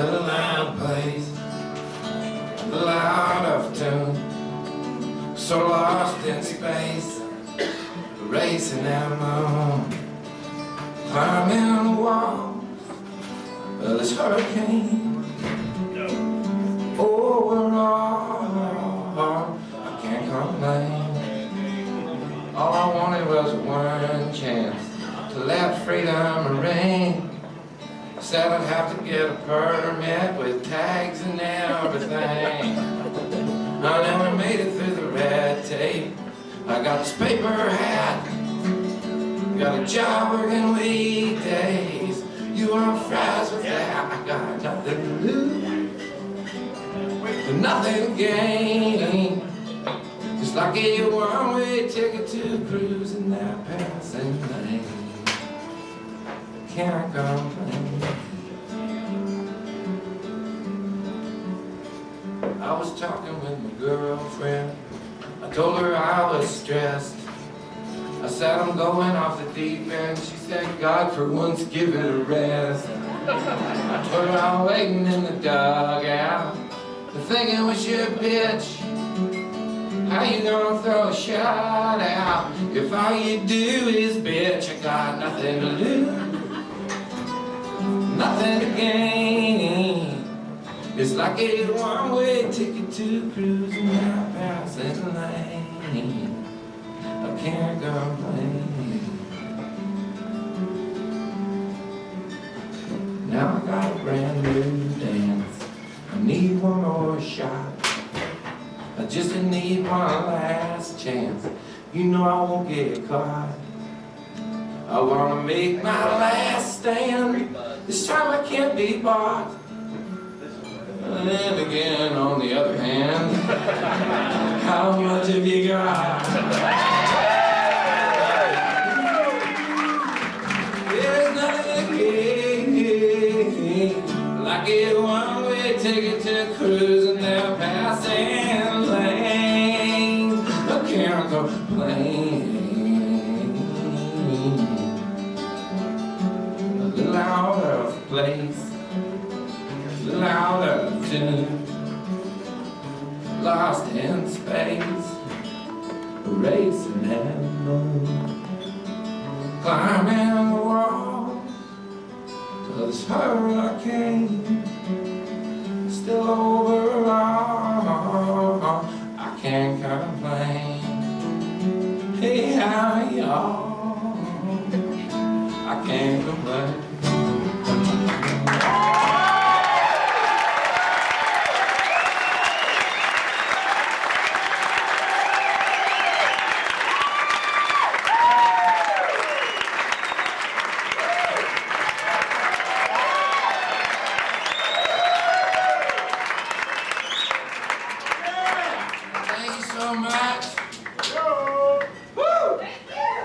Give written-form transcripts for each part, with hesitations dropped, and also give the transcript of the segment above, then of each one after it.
little loud place, a little out of tune, so lost in space, racing that moon, climbing the walls of this hurricane. Overall, I can't complain. All I wanted was one chance to let freedom reign. Said I'd have to get a permit with tags and everything. I never made it through the red tape. I got this paper hat, got a job working weekdays. You aren't fries with that. I got nothing to lose, nothing to gain. It's like a one-way ticket to cruise in that passing lane. Can't complain. I was talking with my girlfriend. I told her I was stressed. I said I'm going off the deep end. She said, God, for once give it a rest. I told her I'm waiting in the dugout, thinking we should pitch. How you gonna throw a shot out if all you do is bitch? I got nothing to lose, nothing to gain. It's like a one-way ticket to cruise in that passing lane. I can't complain. Now I got a brand new dance. I need one more shot. I just need one last chance. You know I won't get caught. I wanna make my last stand. This time I can't be bought. And then again, on the other hand, how much have you got? There's nothing to gain, like a one-way ticket to cruise in their passing lane. I can't complain. A little out of place, a little out of tune, lost in space, racing that moon, climbing the wall to this hurricane. Still overall, I can't complain. Hey, how y'all? I can't complain.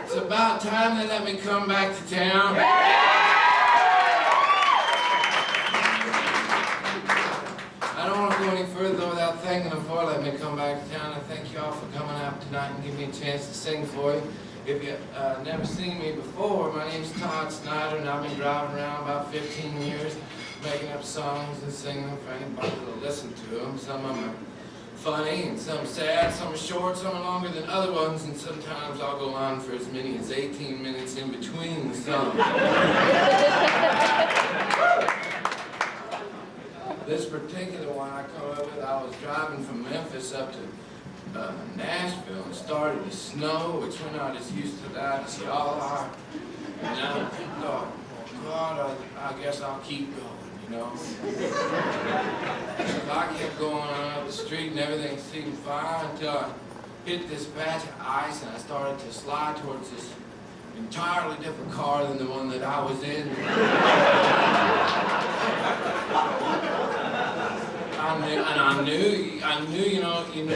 It's about time they let me come back to town. I don't want to go any further without thanking them for letting me come back to town. I thank you all for coming out tonight and giving me a chance to sing for you. If you've never seen me before, my name's Todd Snider, and I've been driving around about 15 years making up songs and singing them for anybody that'll listen to them. Some of them are funny and some sad, some are short, some are longer than other ones, and sometimes I'll go on for as many as 18 minutes in between the songs. This particular one I come up with, I was driving from Memphis up to Nashville, and it started to snow, which we're not as used to that as y'all are. And I thought, God, I guess I'll keep going. You know? So I kept going on up the street and everything seemed fine until I hit this patch of ice and I started to slide towards this entirely different car than the one that I was in.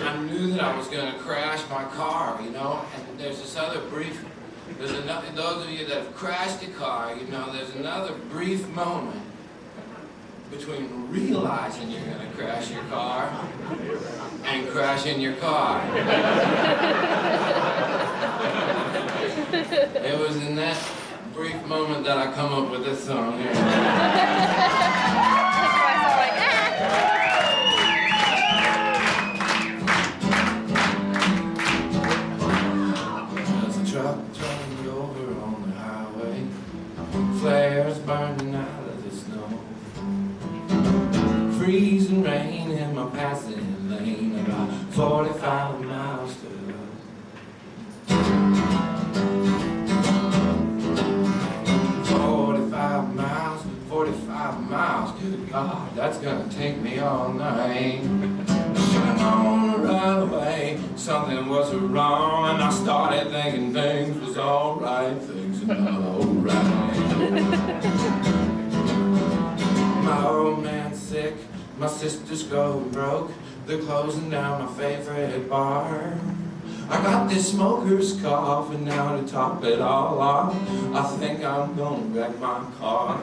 I knew that I was going to crash my car, you know, and there's this other brief, those of you that have crashed a car, you know, there's another brief moment between realizing you're going to crash your car and crashing your car. It was in that brief moment that I come up with this song here. freezing rain in my passing lane, about 45 miles to go. 45 miles, good God, that's gonna take me all night. Should've known right away something was wrong, and I started thinking things was alright, things are not alright. My old man's sick, my sister's going broke, they're closing down my favorite bar. I got this smoker's cough, and now to top it all off, I think I'm gonna wreck my car.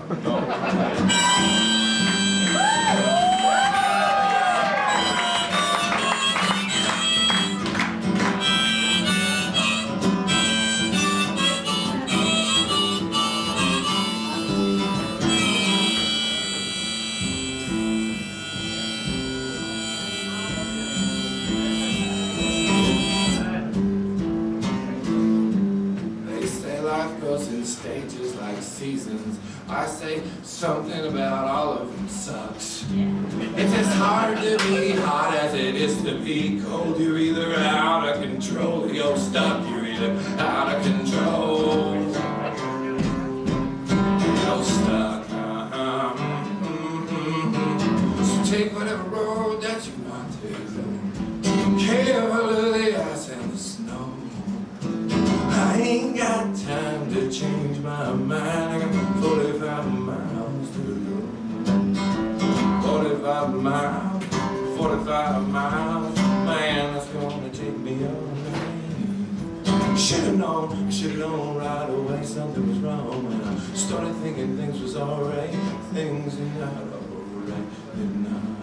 Life goes in stages like seasons. I say something about all of them sucks. It's as hard to be hot as it is to be cold. You're either out of control or you're stuck. You're either out of control. You're stuck. So take whatever road that you want to. Careful of the ice and the snow. I ain't got time to change my mind. I got 45 miles to go. 45 miles, 45 miles. Man, that's gonna take me all night. Should've known right away something was wrong. When I started thinking things was alright. Things are not alright. They're not alright.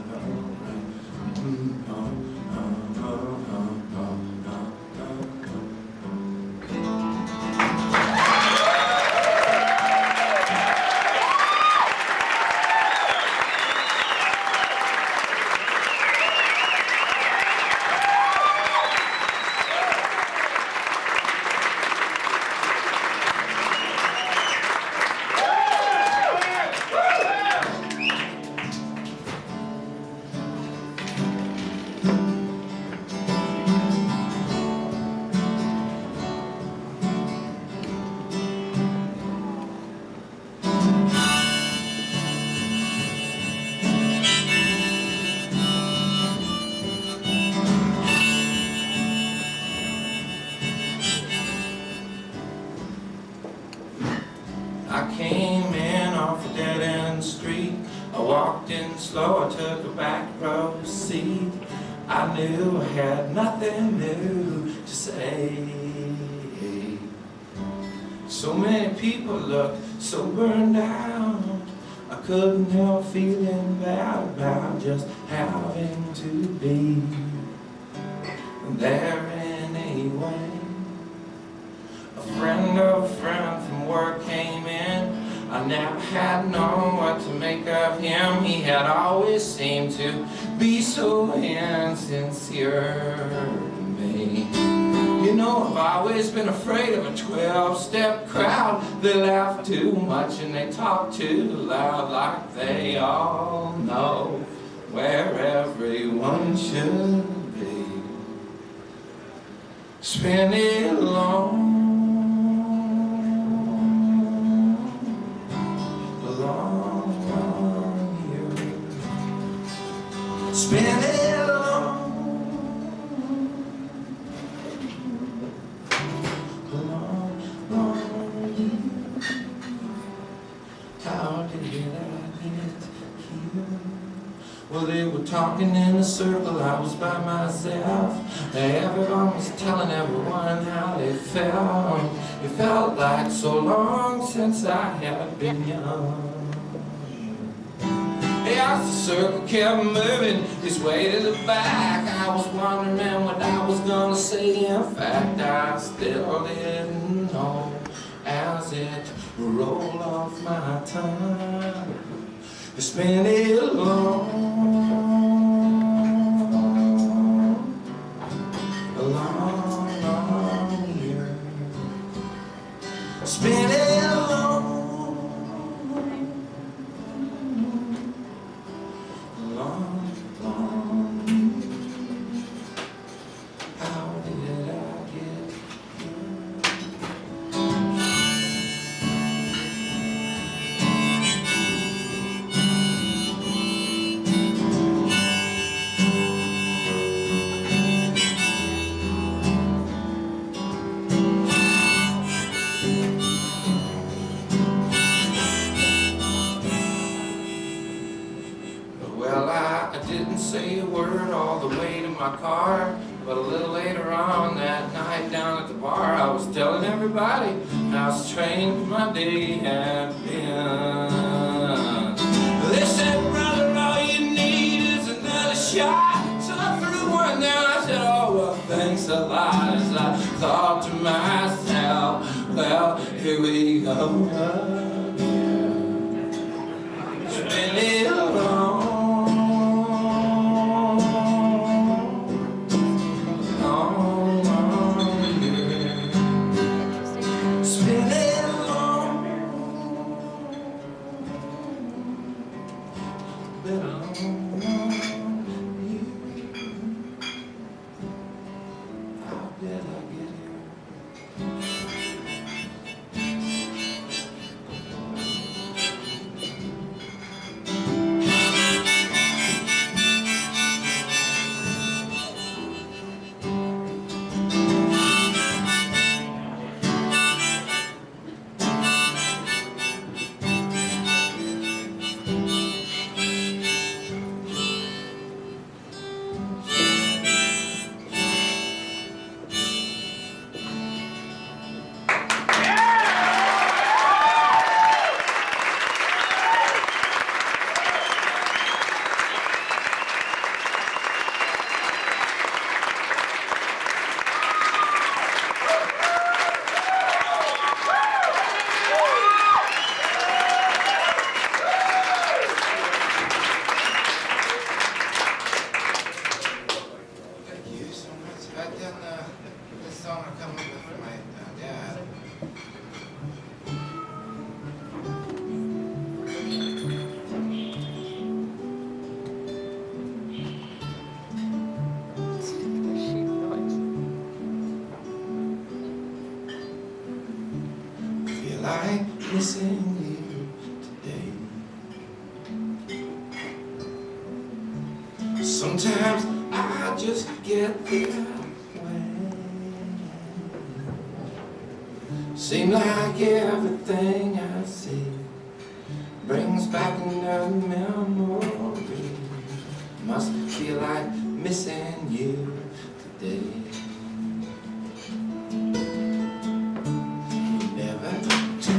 I came in off a dead-end street. I walked in slow, I took a back row seat. I knew I had nothing new to say. So many people looked so burned out, I couldn't help feeling bad about just having to be there anyway. A friend of a friend from work came in. I never had known what to make of him. He had always seemed to be so insincere to me. You know, I've always been afraid of a 12-step crowd. They laugh too much and they talk too loud, like they all know where everyone should be. Spend it alone. Spend it alone, How did I get here? Well, they were talking in a circle, I was by myself. Everyone was telling everyone how they felt. It felt like so long since I had been young. As the circle kept moving its way to the back, I was wondering what I was gonna say. In fact, I still didn't know as it rolled off my tongue. Spend it alone, a long, long year. Spend it alone. didn't say a word all the way to my car. But a little later on that night down at the bar, I was telling everybody how strange my day had been. They said, brother, all you need is another shot. So I threw one down, I said, oh, well, thanks a lot. As I thought to myself, well, here we go again. Spin it along. Like missing you today. Sometimes I just get that way. Seem like everything I see brings back another memory. Must feel like missing you today.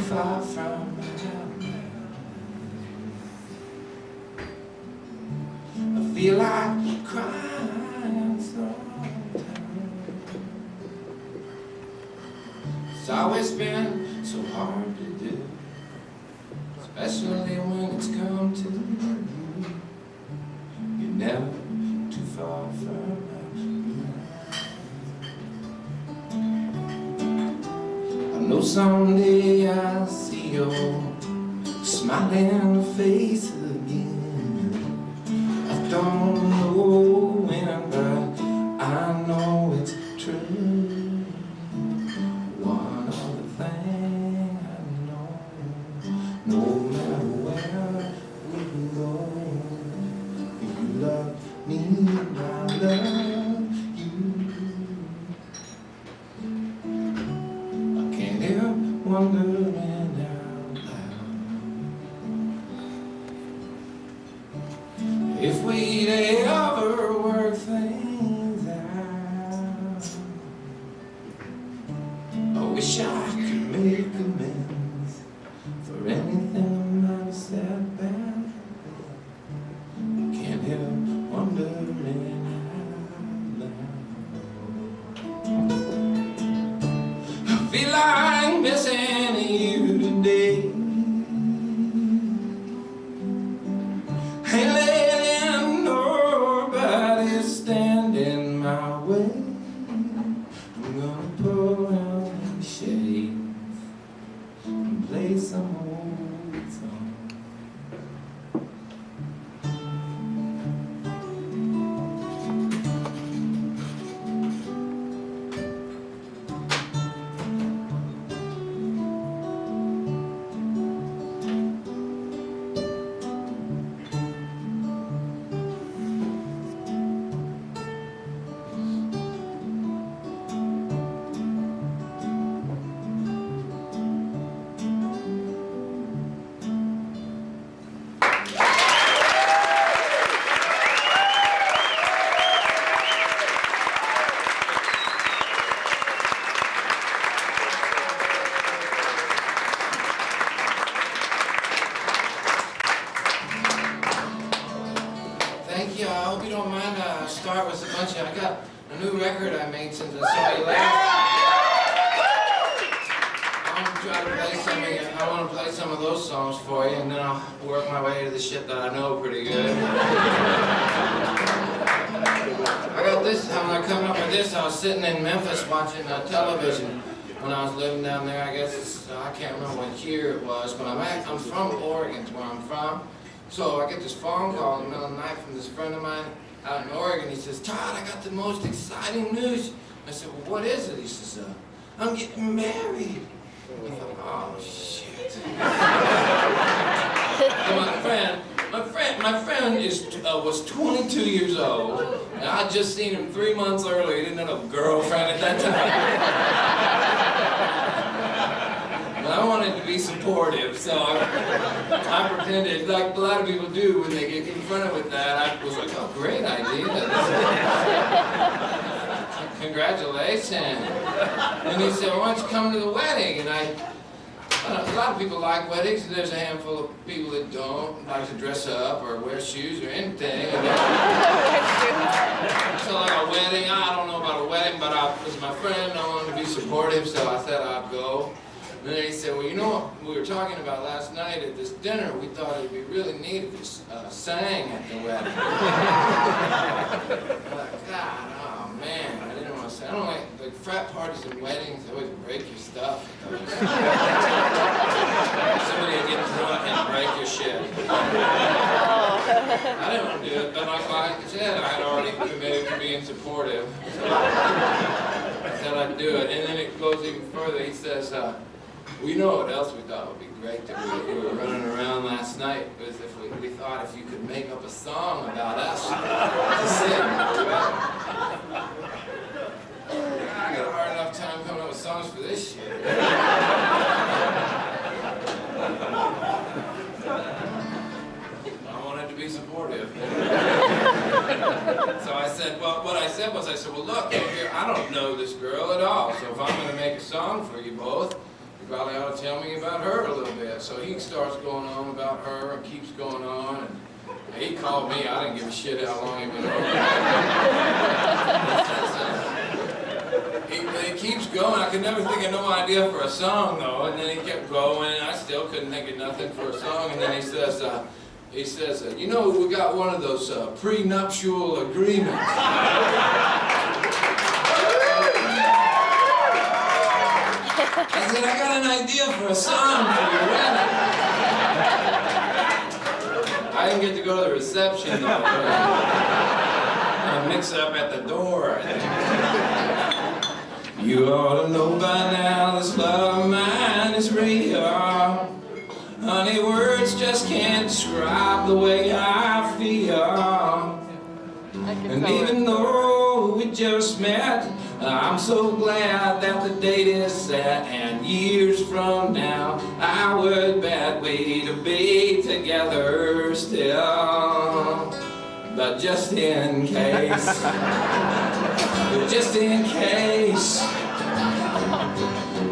Far from my I feel like crying sometimes. It's always been so hard to do, especially when it's come to you. You're never too far from I know someday I'll see your smiling face again. I don't know when, but I know it's true. One other thing I know, no matter where we go, if you love me, I love you. Wondering out loud if we'd ever work things out. I wish I could make amends for anything I might have said bad. Can't help wondering out loud. I feel like missing you today. Ain't letting nobody stand in my way. I'm gonna pull out the shades and play some old song. Thank you. I hope you don't mind. Start with a bunch of. I got a new record I made since somebody left. I want to try to play some of you. I want to play some of those songs for you, and then I'll work my way to the shit that I know pretty good. I got this. I'm coming up with this. I was sitting in Memphis watching television when I was living down there. I guess I can't remember what year it was, but I'm from Oregon, is where I'm from. So I get this phone call in the middle of the night from this friend of mine out in Oregon. He says, "Todd, I got the most exciting news." I said, "Well, what is it?" He says, "I'm getting married." I thought, "Oh shit." So my friend was 22 years old, and I'd just seen him 3 months earlier. He didn't have a girlfriend at that time. But I wanted to be supportive, so I pretended, like a lot of people do when they get confronted with that. I was like, "Oh, great idea. Congratulations." And he said, "Why don't you come to the wedding?" And a lot of people like weddings, and there's a handful of people that don't like to dress up or wear shoes or anything. So like a wedding, I don't know about a wedding, but I was my friend, I wanted to be supportive, so I said I'd go. And then he said, "Well, you know what we were talking about last night at this dinner? We thought it'd be really neat if you sang at the wedding." I'm like, "God, oh man, I didn't want to say." I don't like frat parties and weddings. They always break your stuff. Somebody would get drunk and break your shit. I didn't want to do it, but like I said, I had already committed to being supportive. So I said I'd do it, and then it goes even further. He says, "Well, you know what else we thought would be great that we were running around last night was if we thought if you could make up a song about us to sing." I got a hard enough time coming up with songs for this shit. I wanted to be supportive. So I said, well, what I said was, "Well, look, here, I don't know this girl at all, so if I'm going to make a song for you both, you probably ought to tell me about her a little bit." So he starts going on about her and keeps going on, and he called me. I didn't give a shit how long he went over. He keeps going. I could never think of no idea for a song, though, and then he kept going, and I still couldn't think of nothing for a song, and then he says, "You know, we got one of those prenuptial agreements." I said, "I got an idea for a song for your wedding." I didn't get to go to the reception, though. A mix-up at the door, I think. "You ought to know by now this love of mine is real. Honey, words just can't describe the way I feel. And even though we just met, I'm so glad that the date is set. And years from now, I would bet we'd be together still. But just in case,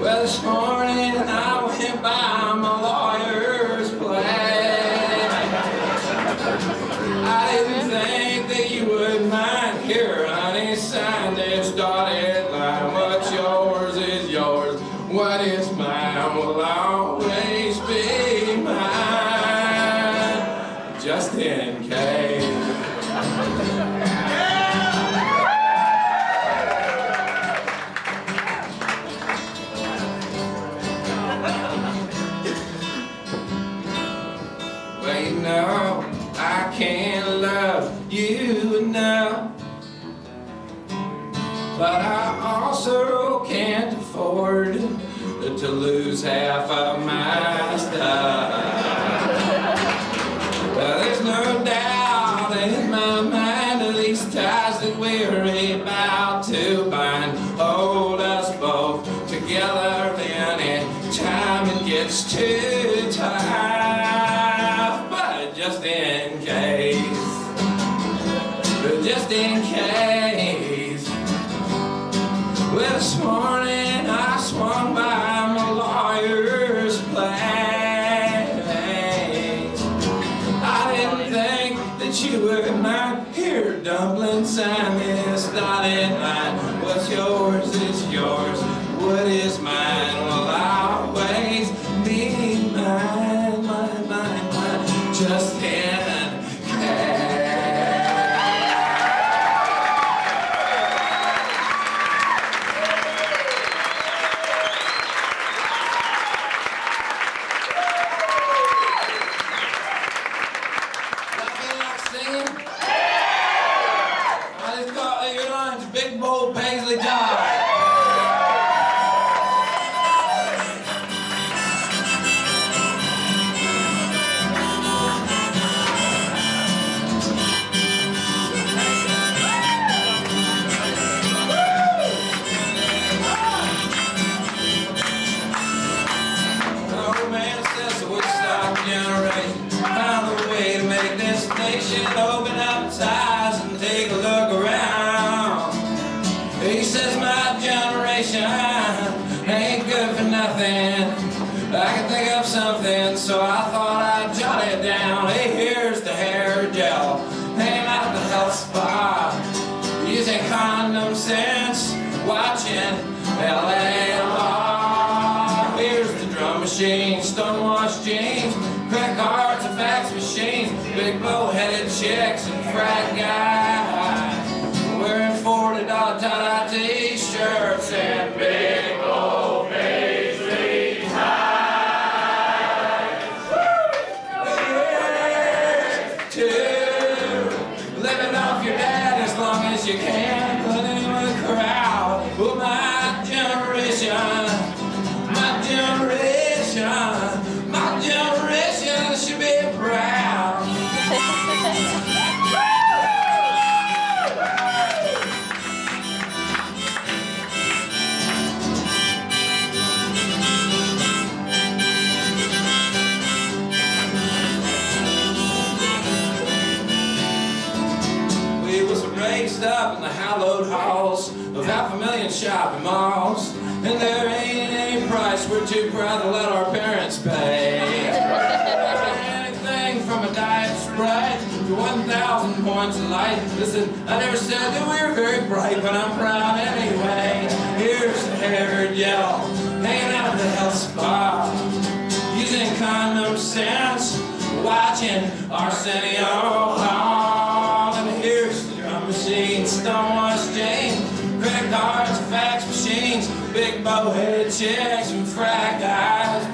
well, this morning I went by my lawyer's place. I didn't think that you would mind. Here, honey, sign this dotted line. What's yours is yours. What is mine will always be mine. Just in case. Well, you know, I can't love you enough, but I also can't afford to lose half of my stuff. Well, there's no doubt in my mind that these ties that we're about to bind hold us both together any time it gets too tough. But just in case, well, this morning I swung by my lawyer's place. I didn't think that at you every night. Here, dumpling, sign this dotted line. What's yours is yours. What is mine will always be mine, mine, mine, mine. Just in case. Big bold Paisley Todd. Oh man, says the Woodstock generation found a way to make this nation open up its eyes and take a look around. He says my generation ain't good for nothing. I can think of something, so I thought I'd jot it down. Hey, here's the hair gel, hanging out at the health spa, using condom sense, watching LA Law. Here's the drum machine, stonewashed jeans, credit cards and fax machines, big bow-headed chicks and frat guys wearing $40 tie-dye t-shirts and big old paisley ties. Here's to living off your dad as long as you can, putting in with the crowd. Well, my generation should be proud. Raised up in the hallowed halls of 500,000 shopping malls, and there ain't any price we're too proud to let our parents pay. Anything from a diet Sprite to 1,000 points of light. Listen, I never said that we were very bright, but I'm proud anyway. Here's the hair gel, hanging out at the health spa, using condom sense, watching Arsenio Hall. And here's the drum machine, stonewashed jeans, credit cards, fax machines, big bow-headed chicks and frat guys,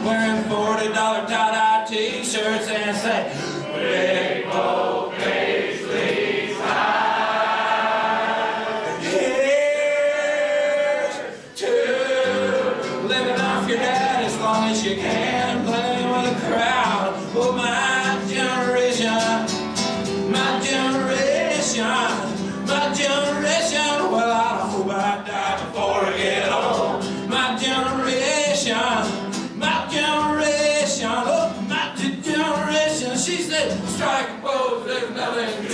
wearing $40 tie-dye t-shirts and say, big bow Paisley ties. Here's to living off your dad as long as you can, playing with a crowd. Oh, my generation, well, I hope I die before I get old. My generation, oh, my generation, she said, strike a pose, there's nothing to it.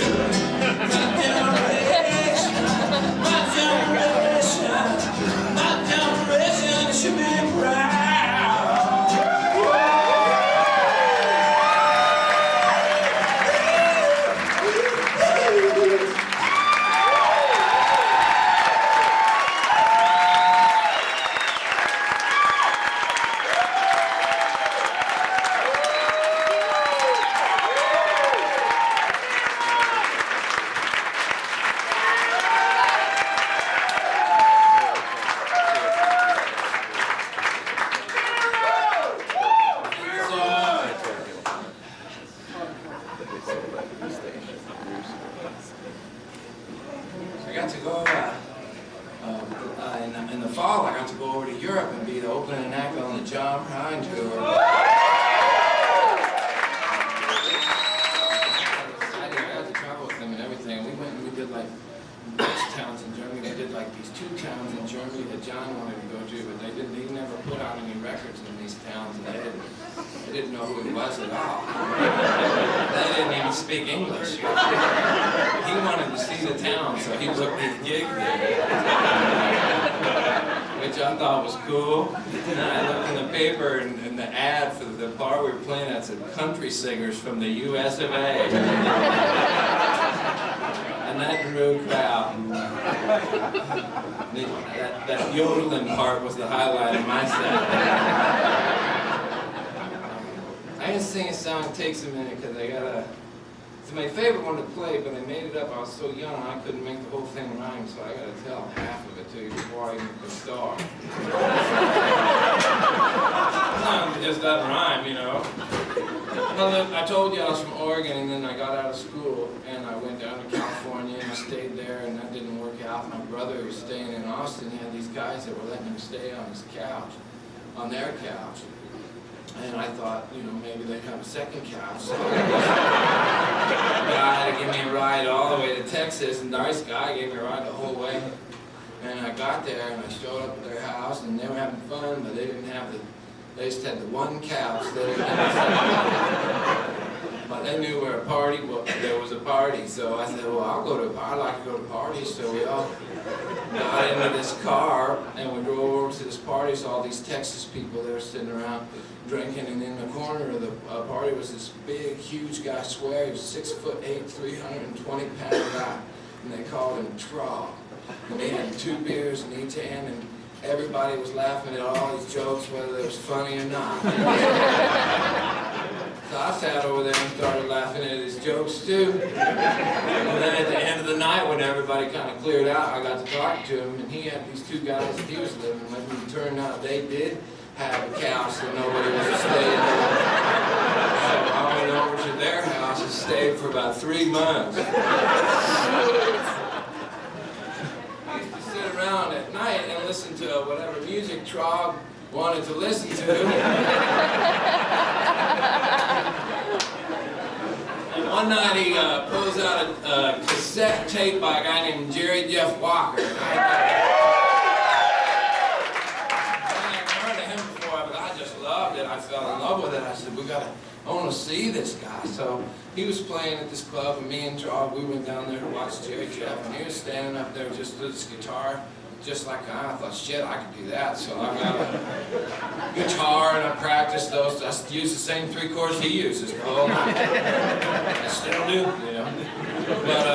My generation should be proud. I got to go, in the fall, I got to go over to Europe and be the opening act on the John Prine tour. I got to travel with them and everything. We went and we did like towns in Germany. They did like these 2 towns in Germany that John wanted to go to, but he never put out any records in these towns, and they didn't know who he was at all. They didn't even speak English. He wanted to see the town, so he booked these gigs there. which I thought was cool. And then I looked in the paper and the ad for the bar we were playing at said country singers from the US of A. And that drew a crowd. That yodeling part was the highlight of my set. I'm gonna sing a song, it takes a minute because I gotta. It's my favorite one to play, but I made it up. I was so young I couldn't make the whole thing rhyme, so I gotta tell half of it to you before I even can start. Sometimes it just doesn't rhyme, you know. Well, I told you I was from Oregon, and then I got out of school, and I went down to California, and I stayed there, and that didn't work out. My brother was staying in Austin. He had these guys that were letting him stay on his couch, on their couch. And I thought, you know, maybe they'd have a second couch. So the guy had to give me a ride all the way to Texas, and nice guy gave me a ride the whole way. And I got there, and I showed up at their house, and they were having fun, but they didn't have they just had the one couch. They didn't have the second. But they knew where there was a party, so I said, well, I like to go to parties, so we all got into this car, and we drove over to this party, so all these Texas people, they were sitting around drinking, and in the corner of the party was this big, huge guy, I swear, he was 6'8", 320-pound guy, and they called him Todd. And they had 2 beers in each hand, and everybody was laughing at all his jokes, whether they was funny or not. So I sat over there and started laughing at his jokes too. And then at the end of the night, when everybody kind of cleared out, I got to talk to him, and he had these 2 guys that he was living with, and it turned out they did have a couch that nobody was staying in. So I went over to their house and stayed for about 3 months. I used to sit around at night and listen to whatever music Todd wanted to listen to. And one night he pulls out a cassette tape by a guy named Jerry Jeff Walker. I hadn't heard of him before, but I just loved it. I fell in love with it. I said, I want to see this guy. So he was playing at this club, and me and Todd, we went down there to watch Jerry Jeff, and he was standing up there just with his guitar, just like I thought, shit, I could do that. So I got a guitar, and I practiced those. I used the same 3 chords he uses the whole night. I still do, you know. But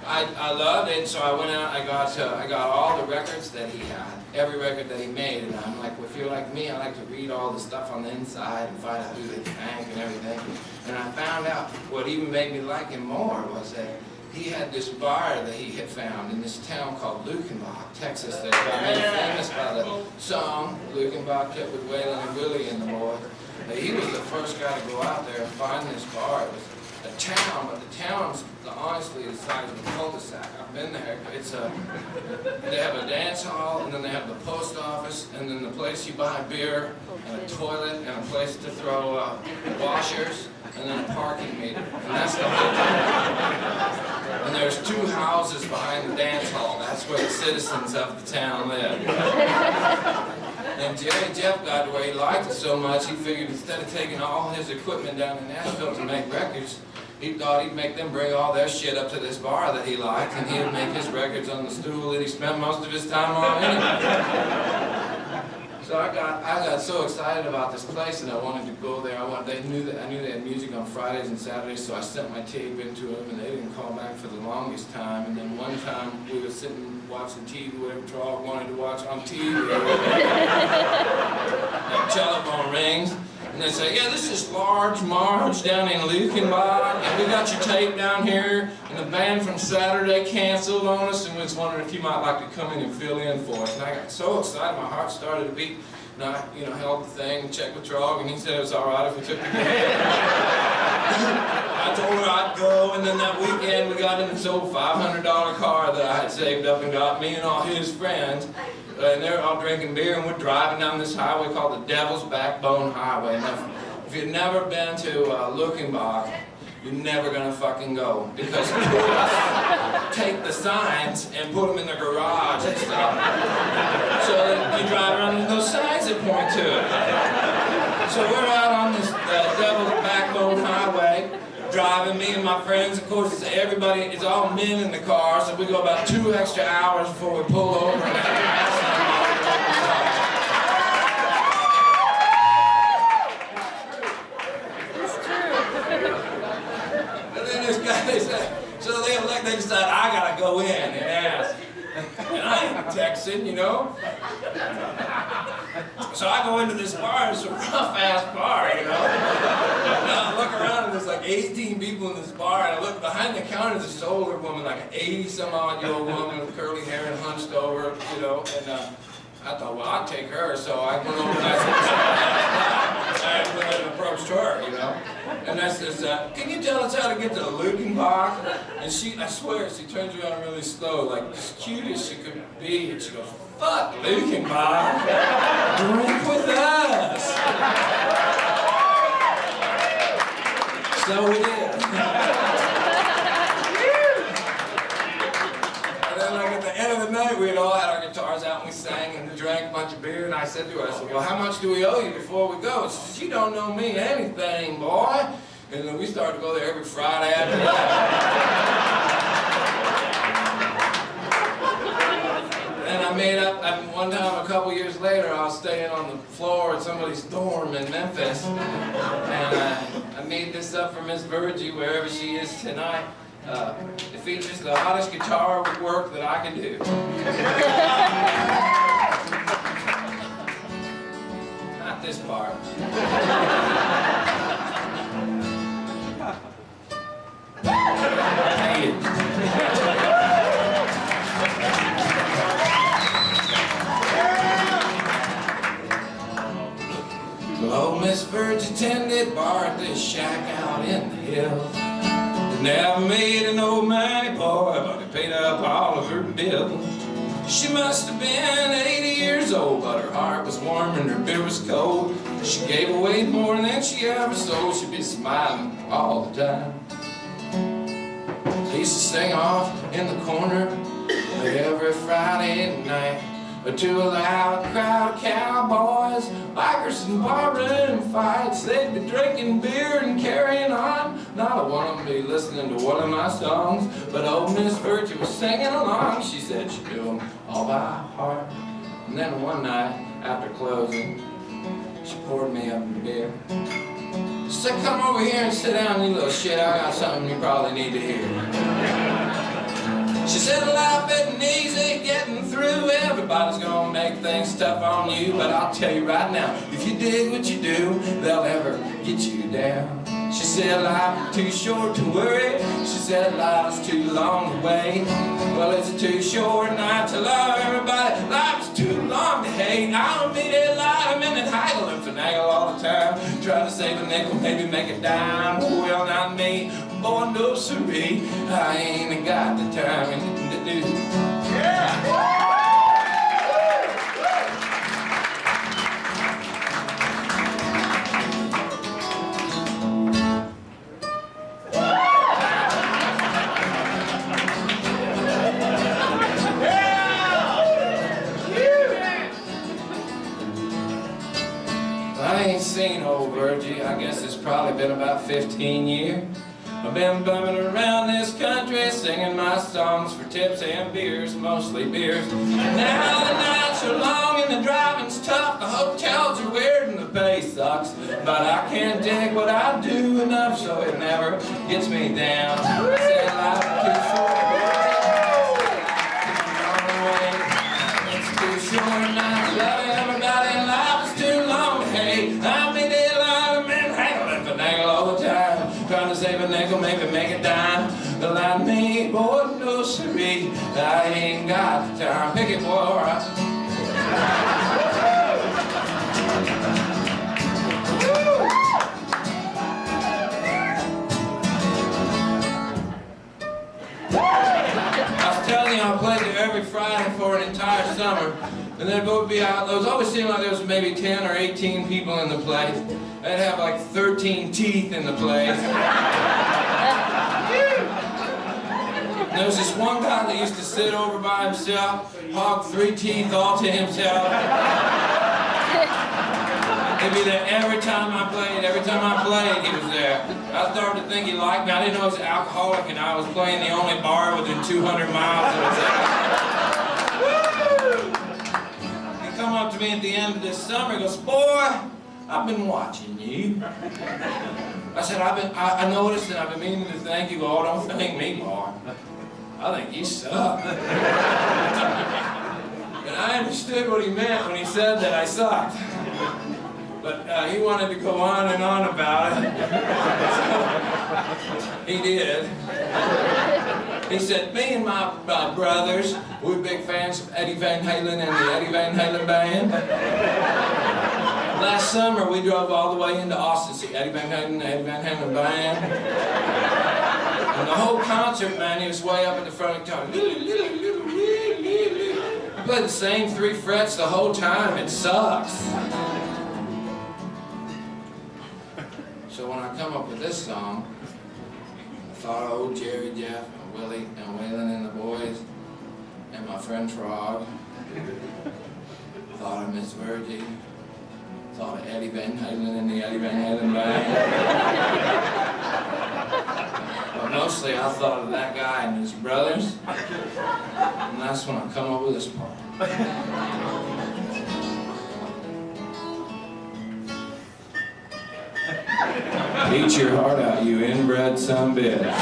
I loved it, so I went out, I got all the records that he had, every record that he made, and I'm like, if you're like me, I like to read all the stuff on the inside and find out who they thank and everything. And I found out what even made me like him more was that he had this bar that he had found in this town called Lukenbach, Texas, that got made famous by the song Lukenbach Kept with Waylon and Willie and the boys. He was the first guy to go out there and find this bar. It was a town, but the town's honestly the size of a cul-de-sac. I've been there. They have a dance hall, and then they have the post office, and then the place you buy beer, and a toilet, and a place to throw washers, and then a parking meter. And that's the whole town. And there's 2 houses behind the dance hall. That's where the citizens of the town live. And Jerry Jeff got to where he liked it so much, he figured instead of taking all his equipment down to Nashville to make records, he thought he'd make them bring all their shit up to this bar that he liked, and he'd make his records on the stool that he spent most of his time on anyway. So I got so excited about this place, and I wanted to go there. I knew they had music on Fridays and Saturdays, so I sent my tape into them, and they didn't call back for the longest time. And then one time we were sitting watching TV, whatever Todd wanted to watch on TV. The telephone rings, and they say, "Yeah, this is Large Marge down in Lukenbach, and we got your tape down here, and the band from Saturday canceled on us, and we was wondering if you might like to come in and fill in for us." And I got so excited, my heart started to beat, and I, held the thing and checked with Todd, and he said it was all right if we took the band. I told her I'd go, and then that weekend we got in this old $500 car that I had saved up and got me and all his friends. And they're all drinking beer, and we're driving down this highway called the Devil's Backbone Highway. And if you've never been to Lukenbach, you're never gonna fucking go, because tourists take the signs and put them in their garage and stuff. So you drive around, there's no signs that point to it. So we're out on this Devil's Backbone Highway, driving and me and my friends, of course, it's all men in the car, so we go about 2 extra hours before we pull over and ask them all to open us up. So they decide I gotta go in and ask. And I ain't Texan, you know. So I go into this bar, it's a rough-ass bar, you know. And I look around and there's like 18 people in this bar, and I look behind the counter, there's this older woman, like an 80-some-odd-year-old woman with curly hair and hunched over, you know. And I thought, well, I'll take her, so I went over and I approached her, you know. And I says, can you tell us how to get to the Lukenbach? And I swear, she turns around really slow, like as cute as she could be, and she goes, fuck Lukenbach, drink with us. So we did. And then like at the end of the night, we had all had our guitars out and we sang and we drank a bunch of beer, and I said to her, I said, well, how much do we owe you before we go? She says, you don't know me anything, boy. And then we started to go there every Friday after that. And I made up, one time a couple years later, I was staying on the floor at somebody's dorm in Memphis. And I made this up for Miss Virgie, wherever she is tonight. It features the hottest guitar work that I can do. Not this part. Well, Miss Virgie tended bar at this shack out in the hills. Never made an old money boy, but he paid up all of her bills. She must have been 80 years old, but her heart was warm and her beer was cold. She gave away more than she ever sold. She'd be smiling all the time. They used to sing off in the corner every Friday night to a loud crowd of cowboys, bikers and barroom fights. They'd be drinking beer and carrying on. Not a one of them be listening to one of my songs, but old Miss Virgie was singing along. She said she knew them all by heart. And then one night, after closing, she poured me up a beer. She said, come over here and sit down, you little shit. I got something you probably need to hear. She said, life isn't easy getting through. Everybody's gonna make things tough on you. But I'll tell you right now, if you dig what you do, they'll never get you down. She said, life is too short to worry. She said, life's too long to wait. Well, it's too short not to love everybody. Life's too long to hate. I don't mean to lie, I'm in and haggle and finagle all the time. Try to save a nickel, maybe make a dime. Well, not me. Boy, no siree, I ain't got the time to do. Yeah! I ain't seen old Virgie, I guess it's probably been about 15 years. I've been bumming around this country, singing my songs for tips and beers, mostly beers. Now the nights are long and the driving's tough, the hotels are weird and the pay sucks. But I can't dig what I do enough, so it never gets me down. I said life is too short, it's too short not to love everybody, and life is too long to hate. I mean, a lot of men hanging for finagle all the time. Trying to save a nickel, maybe make a dime. But like me, boy, no siree, I ain't got the time. Pick it, boy. I was telling you, I played there every Friday for an entire summer. And then it would be out. It always seemed like there was maybe 10 or 18 people in the place. I'd have like 13 teeth in the place. There was this one guy that used to sit over by himself, hog 3 teeth all to himself. He'd be there every time I played, he was there. there. I started to think he liked me. I didn't know he was an alcoholic, and I was playing the only bar within 200 miles of his house. He come up to me at the end of this summer. He goes, "Boy, I've been watching you." I said, I noticed and I've been meaning to thank you. Oh, don't thank me, boy. I think you suck. And I understood what he meant when he said that I sucked. But he wanted to go on and on about it. So, he did. He said, "Me and my brothers, we're big fans of Eddie Van Halen and the Eddie Van Halen Band. Last summer, we drove all the way into Austin to see Eddie Van Halen and the Eddie Van Halen Band. And the whole concert, man, he was way up at the front of the guitar. He played the same 3 frets the whole time. It sucks." So when I come up with this song, I thought of old Jerry, Jeff, and Willie, and Waylon and the boys, and my friend Todd. Thought of Miss Virgie. Thought of Eddie Van Halen and the Eddie Van Halen Band. But mostly I thought of that guy and his brothers. And that's when I come up with this part. Eat your heart out, you inbred sumbitch.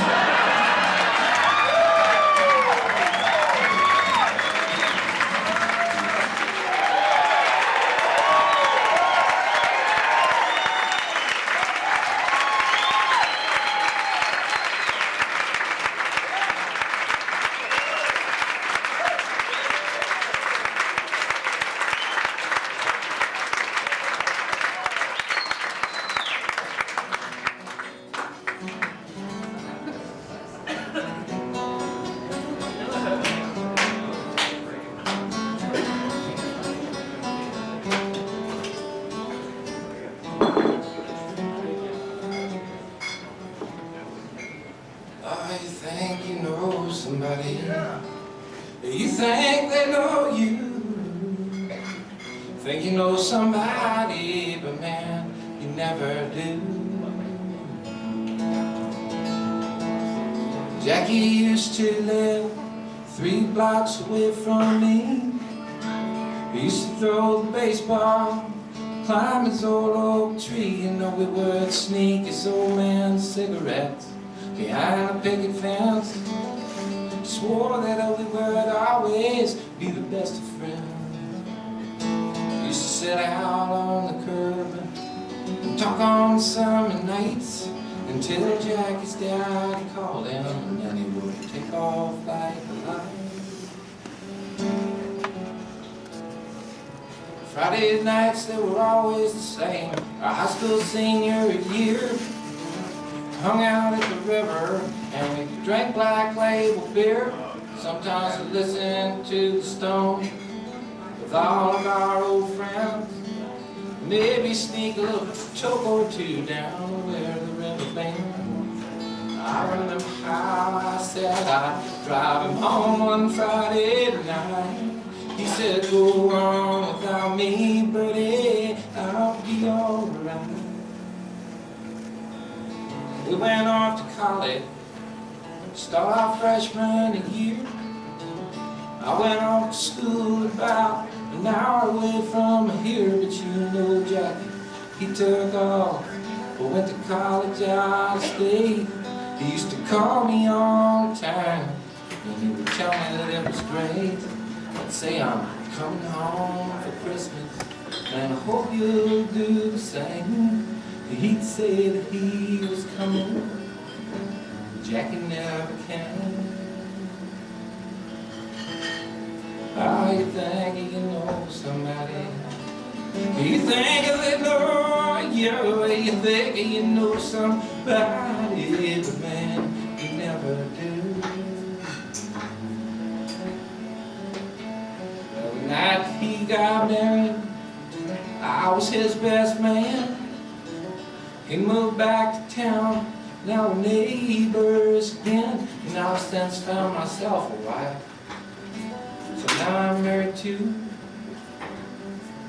I think you know somebody. You think they know you. Think you know somebody, but man, you never do. Jackie used to live 3 blocks away from me. He used to throw the baseball, climb his old oak tree. You know we would sneak his old man's cigarettes behind a picket fence. Swore that we would always be the best of friends. Used to sit out on the curb and talk on summer nights until Jackie's dad called him, and then he would take off like a light. Friday nights, they were always the same. Our high school senior year, hung out at the river and we drank Black Label beer. Sometimes we listened to the Stones with all of our old friends. Maybe sneak a little choke or two down where the river bends. I remember how I said I'd drive him home one Friday night. He said, "Go on without me, buddy, I'll be alright." We went off to college, start our freshman year. I went off to school about an hour away from here, but you know Jackie, he took off, but went to college out of state. He used to call me all the time, and he would tell me that it was great. I'd say, "I'm coming home for Christmas, and I hope you'll do the same." He'd say that he was coming, Jackie never came. Oh, you think you know somebody? You think they know you? You think you know somebody, but man, you never do. Well, the night he got married, I was his best man. He moved back to town, now we're neighbors again. And I've since found myself a wife, so now I'm married too.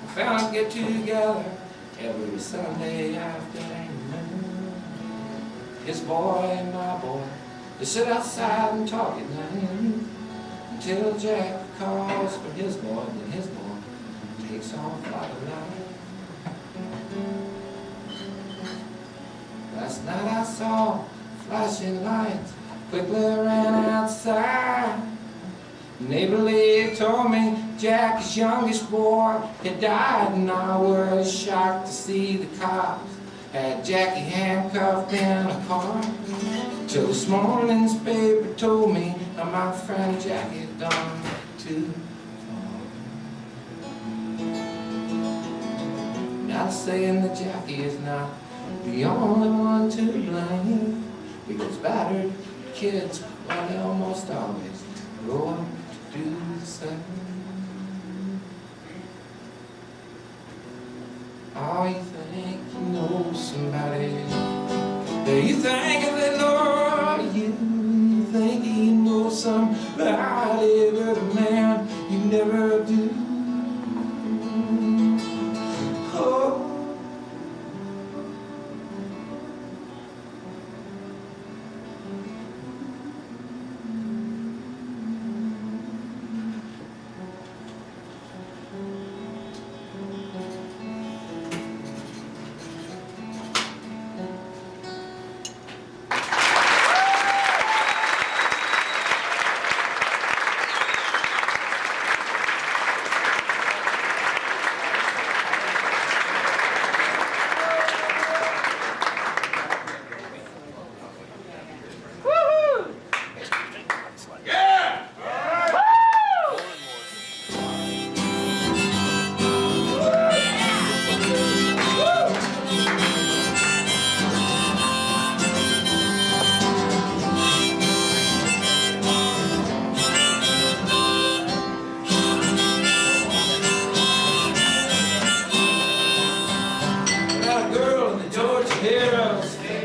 We found get together every Sunday afternoon. his boy and my boy, they sit outside and talk at night until Jack calls for his boy, and his boy takes off like a light. Last night I saw flashing lights, quickly ran outside. Neighborly told me Jack, his youngest boy, had died, and I was shocked to see the cops had Jackie handcuffed in a car. Till this morning's paper told me that my friend Jackie had done too far. Not saying that Jackie is not the only one to blame, because battered kids, well, they almost always grow up to do the same. Oh, you think you know somebody, you think they know you, think you know somebody, but a man you never do. Oh,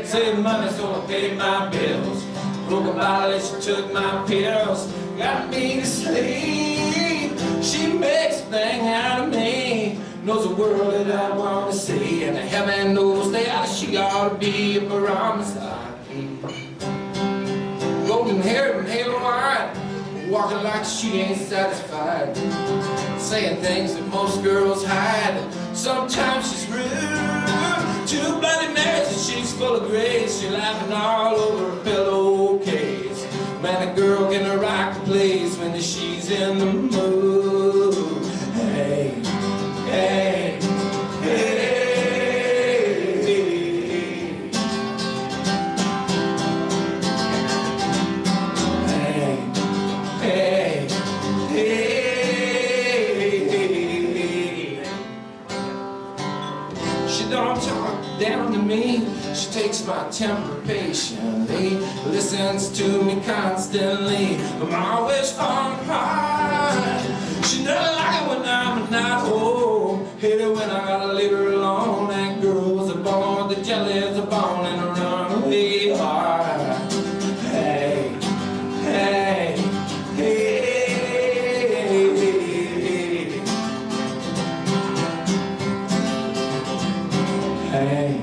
saved money so I paid my bills. Broke a bottle and she took my pills. Got me to sleep. She makes a thing out of me. Knows the world that I want to see, and heaven knows that she ought to be a promise I keep. Golden hair and halo eyed, walking like she ain't satisfied, saying things that most girls hide. Sometimes she's rude, too bloody mad, and she's full of grace. She's laughing all over her pillowcase. Man, a girl can rock the place when she's in the mood. Hey, hey, hey, hey, hey, hey. She don't talk down to me. She takes my temper patiently, listens to me constantly. I'm always falling apart. She doesn't like it when I'm not home. Hate it when I gotta leave her alone. That girl was born with the jelly as a bone and a runaway heart. Hey, hey, hey. Hey,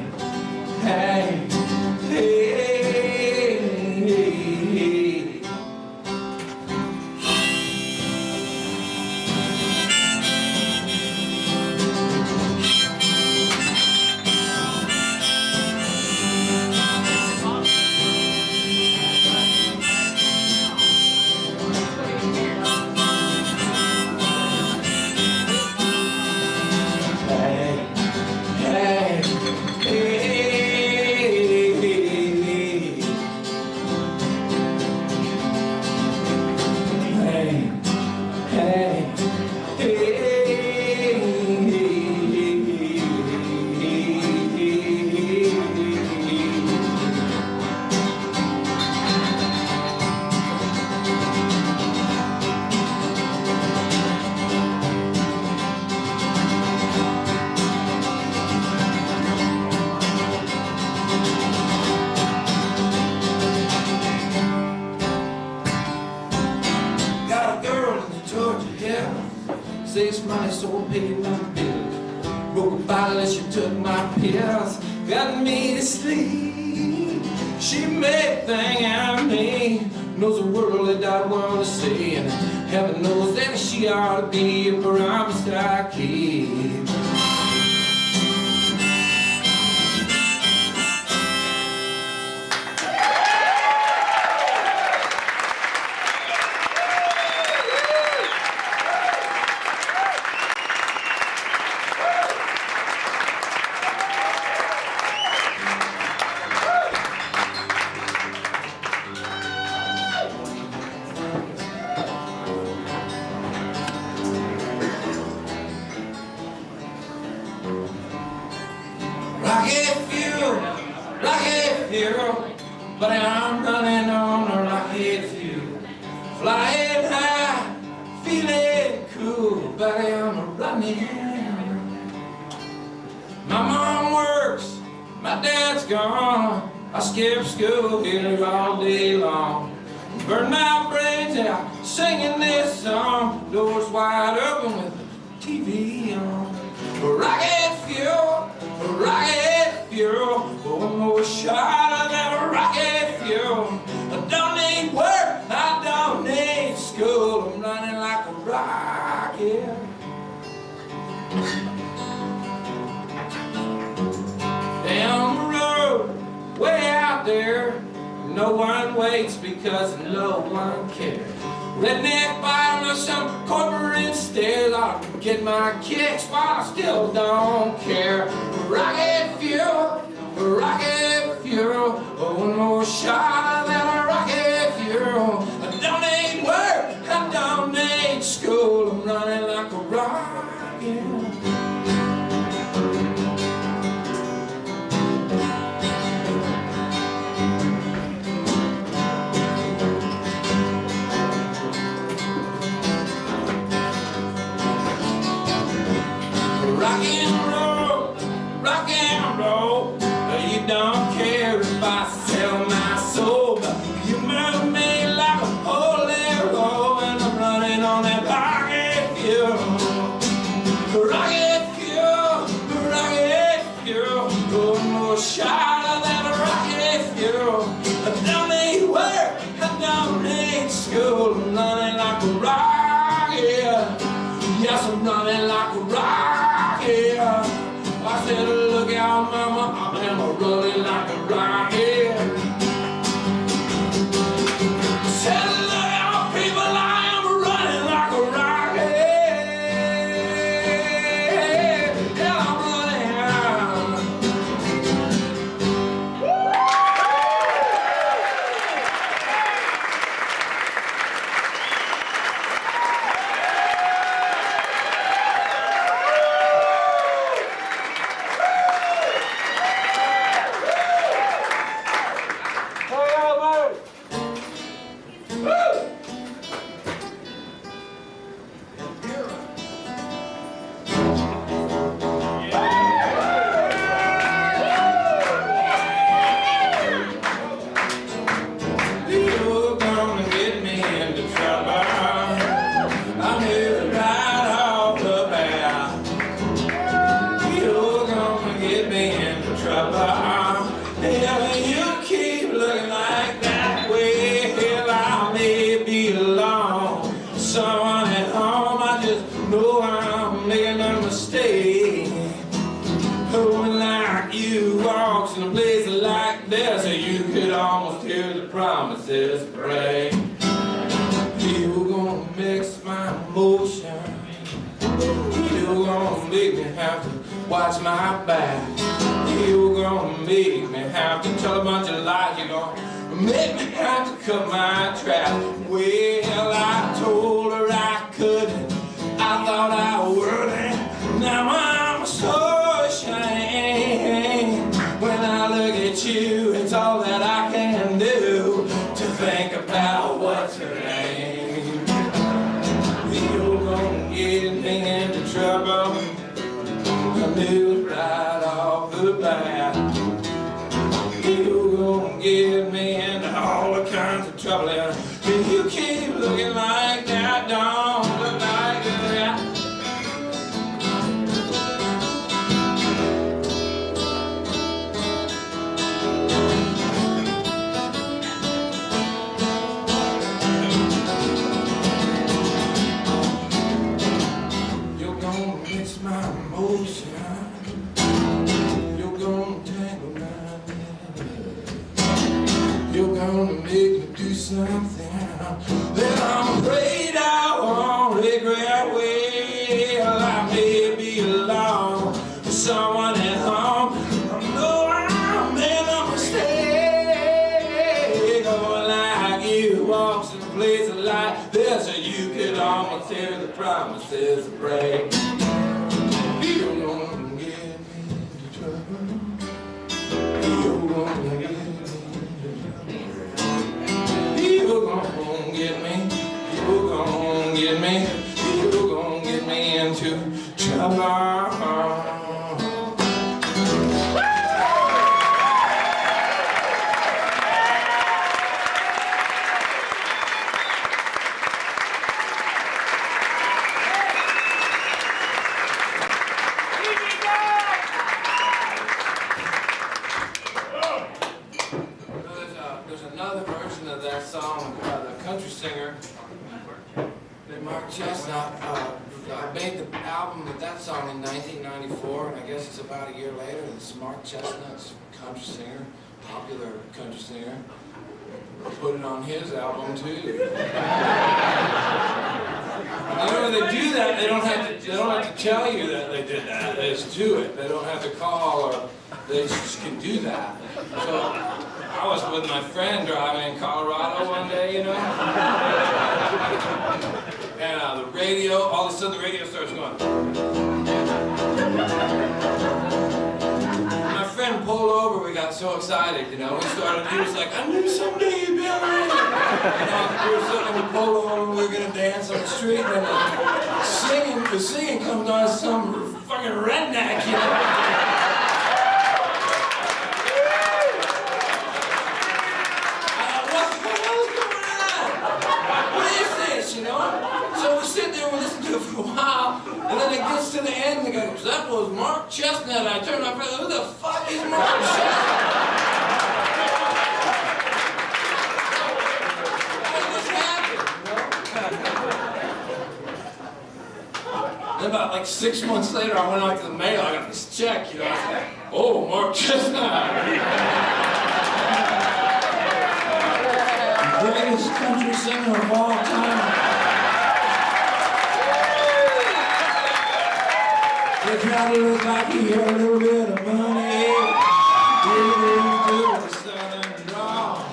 hey, hey. Saves money, so I paid my bills. Broke a bottle and she took my pills. Got me to sleep. She made thing out of me, knows the world that I want to see, and heaven knows that she ought to be a promise I keep. Rocket fuel, but I'm running on a rocket fuel. Flying high, feeling cool, but I'm running. My mom works, my dad's gone. I skip school here all day long. Burn my brains out singing this song. Doors wide open with the TV on. Rocket fuel, rocket fuel, one more shot of that rocket fuel. I don't need work, I don't need school. I'm running like a rocket. Down the road, way out there, no one waits because no one cares. Redneck bottom of some corporate stairs, I'll get my kicks, but I still don't care. Rocket fuel, one more shot of that rocket fuel. I don't need work, I don't need school. I'm running like a rocket. Rock and roll, you don't care if I sell my soul, but you move me like a holy roll, and I'm running on that rocket fuel. Rocket fuel, one more shot of that rocket fuel. I don't need work, I don't need school. I'm running like a rocket. Yes, I'm running like a rocket. I said, look out, mama, I am running like a rocket. I said, look out, people, I am running like a rocket. Yeah, I'm running. know I'm making a mistake. When like you walks in a place like this, you could almost hear the promises break. You're gonna mix my emotion. You're gonna make me have to watch my back. You're gonna make me have to tell a bunch of lies. You're gonna make me have to cut my trap. Well, I told her I couldn't. I thought I wouldn't. Now I'm so ashamed. When I look at you, it's all that I can do to think about what's your name. You're gonna get me into trouble. I knew it right off the bat. You're gonna get me into all the kinds of trouble. If you keep looking like that, don't look like that. gonna make me do something that I'm afraid I won't regret. Well, I may be alone with someone at home. I know I made a mistake. Oh, like you walks in a place of light, there's a you could almost hear the promises of break. You won't get me into trouble. You won't get me. You're gonna get me, you're gonna get me, you're gonna get me into trouble. There's another version of that song by the country singer named Mark Chestnut. I made the album with that song in 1994, and I guess it's about a year later. This Mark Chestnut's country singer, popular country singer, put it on his album too. You know, when they do that, they don't have to tell you that they did that. They just do it. They don't have to call, or they just can do that. So I was with my friend driving in Colorado one day, you know, and the radio, all of a sudden the radio starts going. My friend pulled over, we got so excited, you know, he was like, I knew someday you'd be on the radio. We pulled over, we were going to dance on the street, and the singing comes on some fucking redneck, you know. You know? So we sit there and we listen to it for a while, and then it gets to the end and the guy goes, that was Mark Chestnut. And I turn my friend, who the fuck is Mark Chestnut? How did this happen? You know? Then about like 6 months later, I went out to the mail, I got this check, you know. I was like, oh, Mark Chestnut. Greatest country singer of all time. They try to look like he had a little bit of money. He was a southern draw.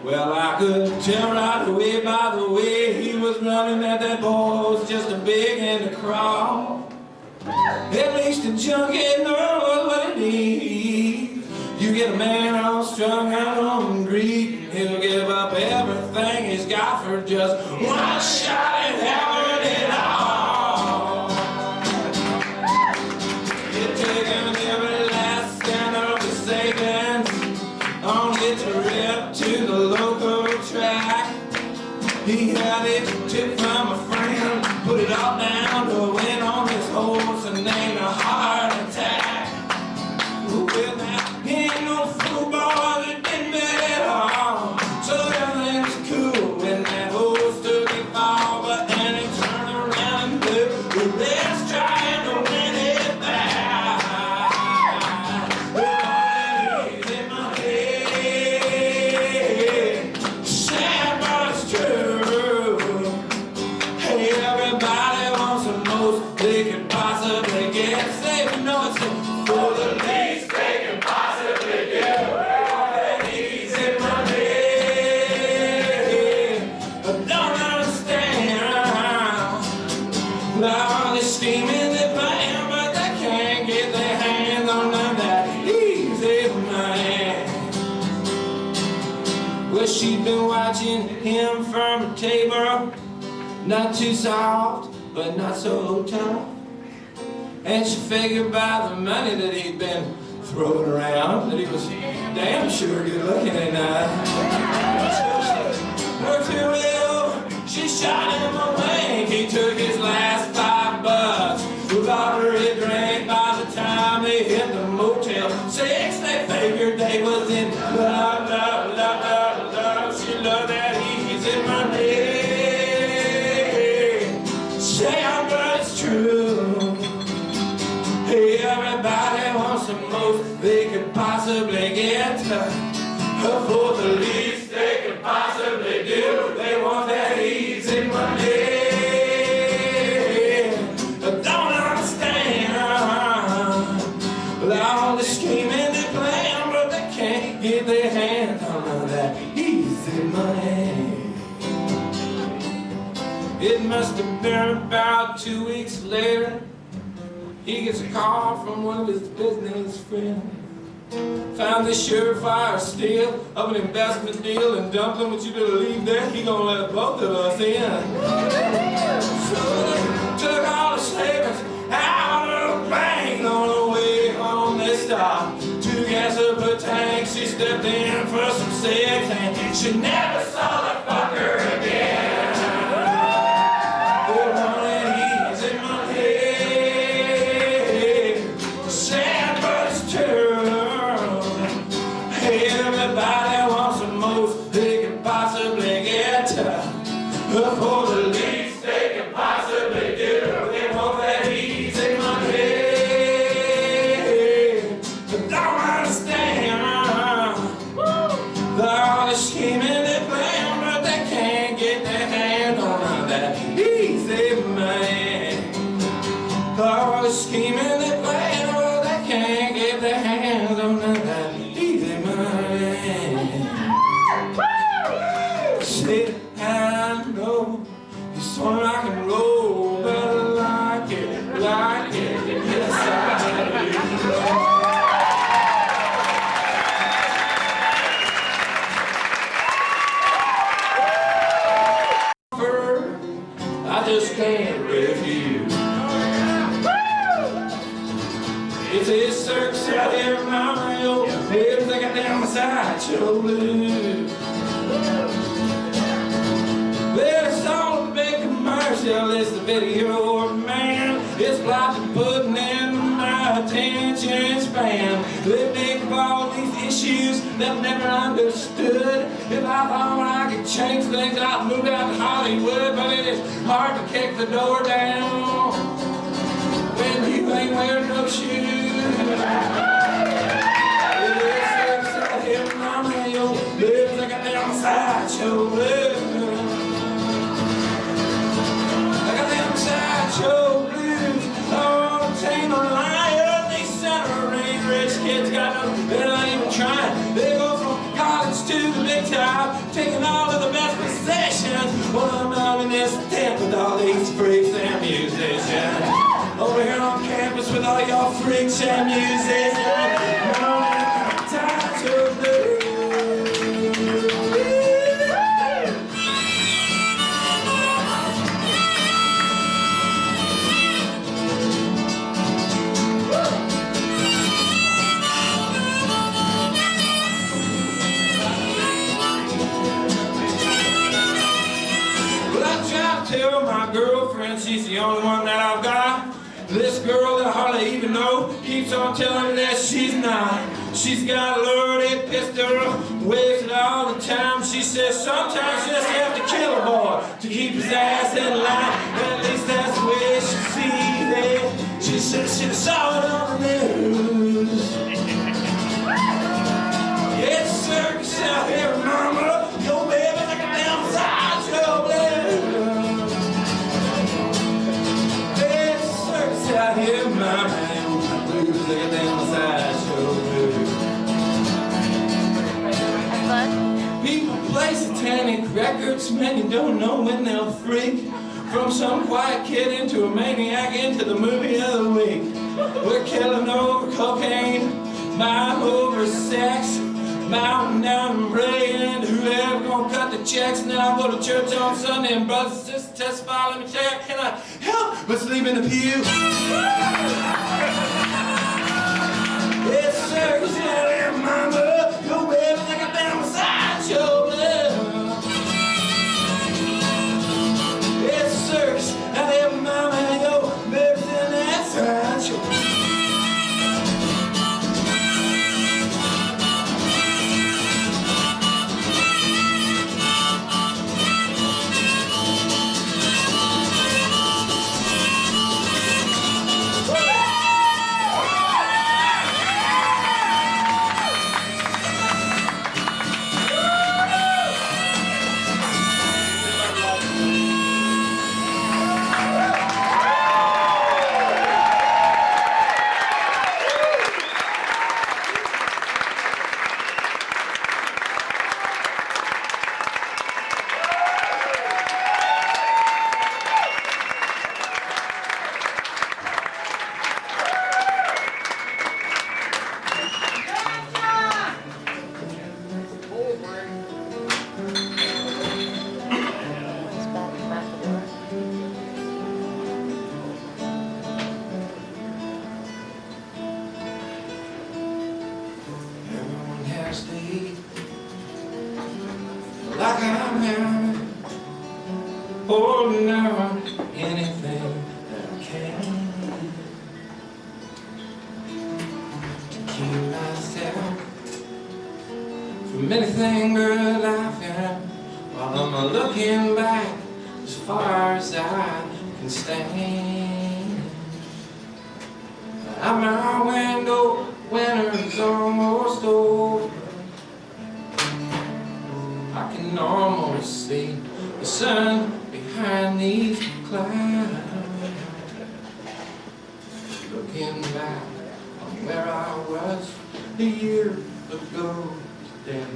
Well, I could tell right away by the way he was running that boy was just a big end to crawl. At least a junkie knows what it needs. You get a man all strung out on greed, he'll give up everything he's got for just one shot at having it all. He'd taken every last cent of his savings on his trip to the local track. He had it tipped from a friend, put it all down to win on his horse and named a heart attack. With that, he ain't no fool, boy, that didn't bet at all. So everything was cool when that horse took him fall, but then he turned around and blew the rest trying to win it back. Well, he's in my head, sad but it's true. Hey, everybody wants the most they could possibly get. Say, we know it's for the least they can possibly do. He's in my head, but don't understand. Now they're scheming, they're playing, but they can't get their hands on none that he's in my hand. Well, she'd been watching him from a table, not too soft, but not so tough. And she figured by the money that he'd been throwing around that he was damn sure good looking at night. So she worked her will, she shot him away. He took his last $5, who bought her a drink by the time they hit the Motel 6. They figured they was in love, love, love, love, love. She loved that he's in my head. Sad, but it's true. Hey, everybody wants the most they could possibly get. for the least they can possibly do. They want that easy money. But don't understand all the scheming they plan, but they can't get their hands on that easy money. It must have been about 2 weeks later, he gets a call from one of his business friends. Found this surefire steal of an investment deal and dumped him, but you believe that he gonna let both of us in. So they took all the savings out of the bank. On the way home they stopped to gas up a tank. She stepped in for some sex and she never saw that fucker again. For the least they can possibly do, they want that easy money. But don't understand all the scheming they plan, but they can't get their hand on that easy money. All the scheming they plan, but they can't get their hands on that easy money. Say, I know you're so rock and roll, but I like it, yes I do. I just can't refuse. It's a circus out here, mama, yo, lives like a damn sideshow blues. Well, it's all a big commercial, it's the video, man. It's like putting in my attention span. They think of all these issues that I've never understood. If I thought I could change things, I'd move out to Hollywood. But it is hard to kick the door down when you ain't wearing no shoes. It's out here, mama, yo, lives like a damn sideshow blues. Sideshow blues, oh, chain on lion, they centering rich kids got no, they're not even trying. They go from college to the big time, taking all of the best possessions. Well, I'm out in this tent with all these freaks and musicians. Over here on campus with all y'all freaks and musicians. Sideshow blues. Tell my girlfriend she's the only one that I've got. This girl that I hardly even know keeps on telling me that she's not. She's got a loaded pistol, wasted all the time. She says sometimes you just have to kill a boy to keep his ass in line. At least that's the way she sees it. She says she saw it on the news. It's a circus out here, mama. Yo, baby, like a damn sideshow blues. Out here, my man, blues like a damn sideshow blues. People play satanic records, man, you don't know when they'll freak. From some quiet kid into a maniac, into the movie of the week. We're killing over cocaine, buying over sex, mounting down and praying. Whoever gonna cut the checks? Now I go to church on Sunday and brothers and sisters testify. Let me tell you, can I help but sleep in the pew? It's circus out here, mama. Yo, baby, like a damn sideshow blues. It's circus out here, mama. Yo, baby, in that sideshow. laughing, holding on anything that I can to keep myself from anything but laughing while I'm looking back as far as I can stand. Out my window, winter's almost over. I can almost see the sun behind these clouds. Looking back on where I was a year ago today,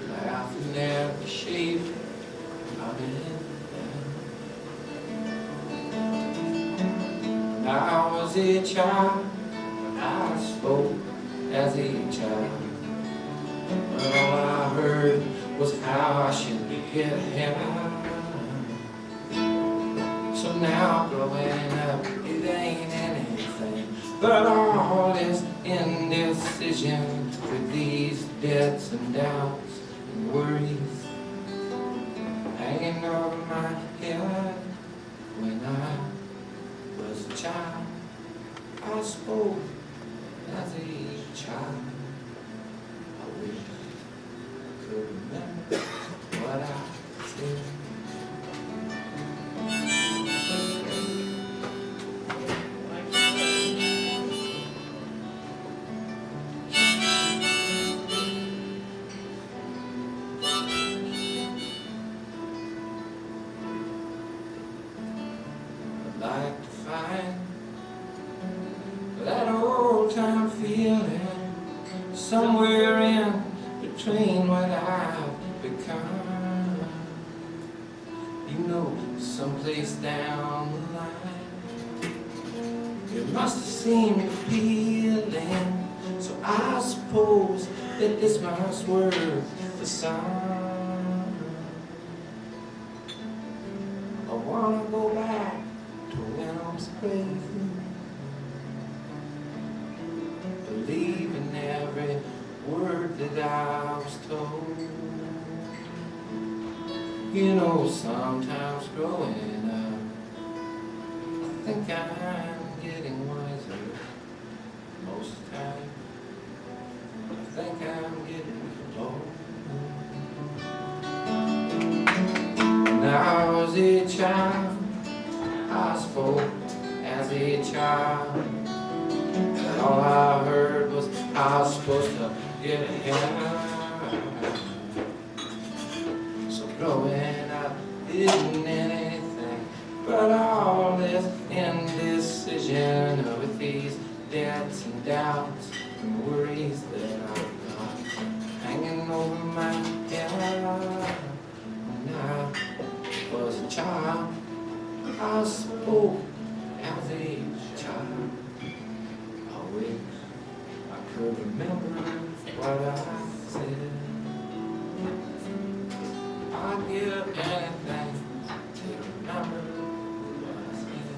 laughing at the shape I'm in. When I was a child, I spoke as a child, but all I heard was how I should get ahead. So now growing up, it ain't anything but all this indecision with these debts and doubts and worries hanging over my head. When I was a child, I spoke as a child. I wish I could remember what I said. I'd like to find that old time feeling somewhere in between what I've become. You know, someplace down the line it must have seemed appealing, so I suppose that this must worth the sum. I wanna go back to when I was crazy, believing every word that I was told. You know, sometimes growing up, I think I'm getting wiser. Most of the time, I think I'm getting old. When I was a child, I spoke as a child, and all I heard was I was supposed to get ahead. So growing up isn't anything but all this indecision with these debts and doubts and worries that I've got hanging over my head. When I was a child, I spoke as a child. I wish I could remember what I said. I'd give anything to remember what I said.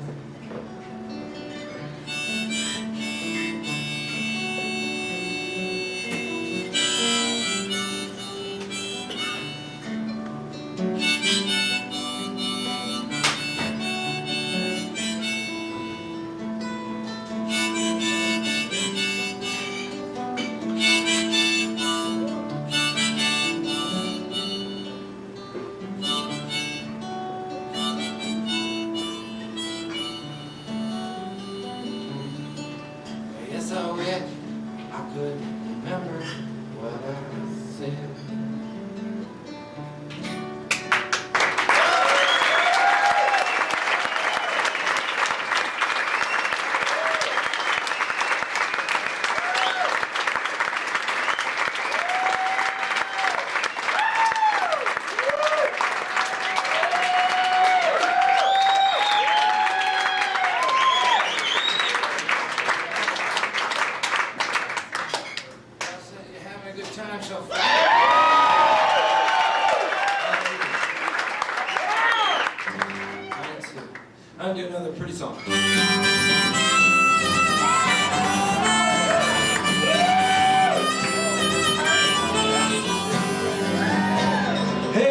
Yes, I wish I could remember what I said. Time so far. I'm doing another pretty song. Hey,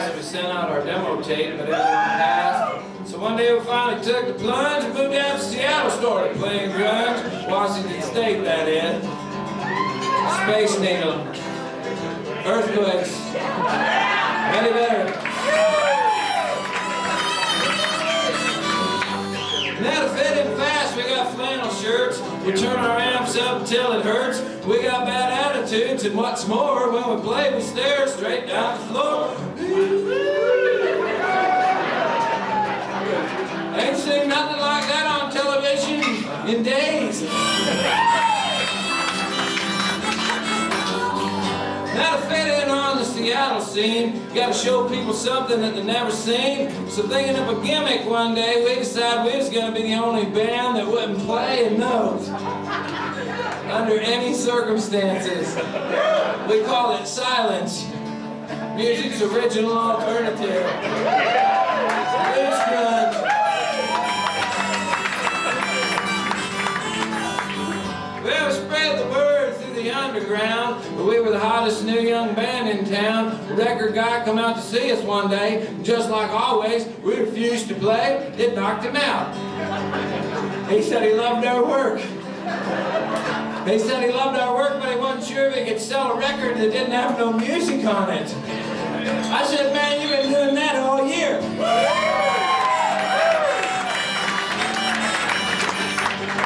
fast we sent out our demo tape, but everyone passed. So one day we finally took the plunge and moved down to Seattle, started playing grunge. Washington State, that is. Space Needle. Earthquakes. Any better. Now to fit in fast, we got flannel shirts. We turn our amps up until it hurts. We got bad attitudes, and what's more, when we play, we stare straight down the floor. Ain't seen nothing like that on television in days. Now to fit in on the Seattle scene, you gotta show people something that they've never seen. So thinking of a gimmick one day, we decided we was gonna be the only band that wouldn't play in notes under any circumstances. We call it silence. Music's original alternative. Blues grunge. Well, we spread the word through the underground, but we were the hottest new young band in town. The record guy come out to see us one day, and just like always, we refused to play. It knocked him out. He said he loved our work. He said he loved our work, but he wasn't sure if he could sell a record that didn't have no music on it. I said, man, you've been doing that all year.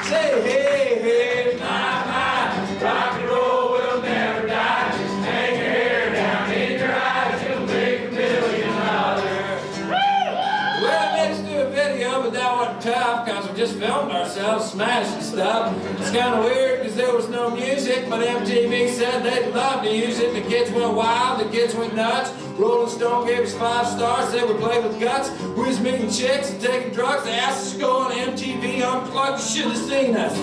Say, hey, hey, my, rock and roll will never die. Hang your hair down in your eyes, you'll make $1 million. Well, I made us do a video, but that wasn't tough, because we just filmed ourselves smashing stuff. It's kind of weird, because there was no music, but MTV said they'd love to use it. The kids went wild, the kids went nuts. Rolling Stone gave us 5 stars, they were played with guts. We was meeting chicks and taking drugs. They asked us to go on MTV Unplugged. You should have seen us.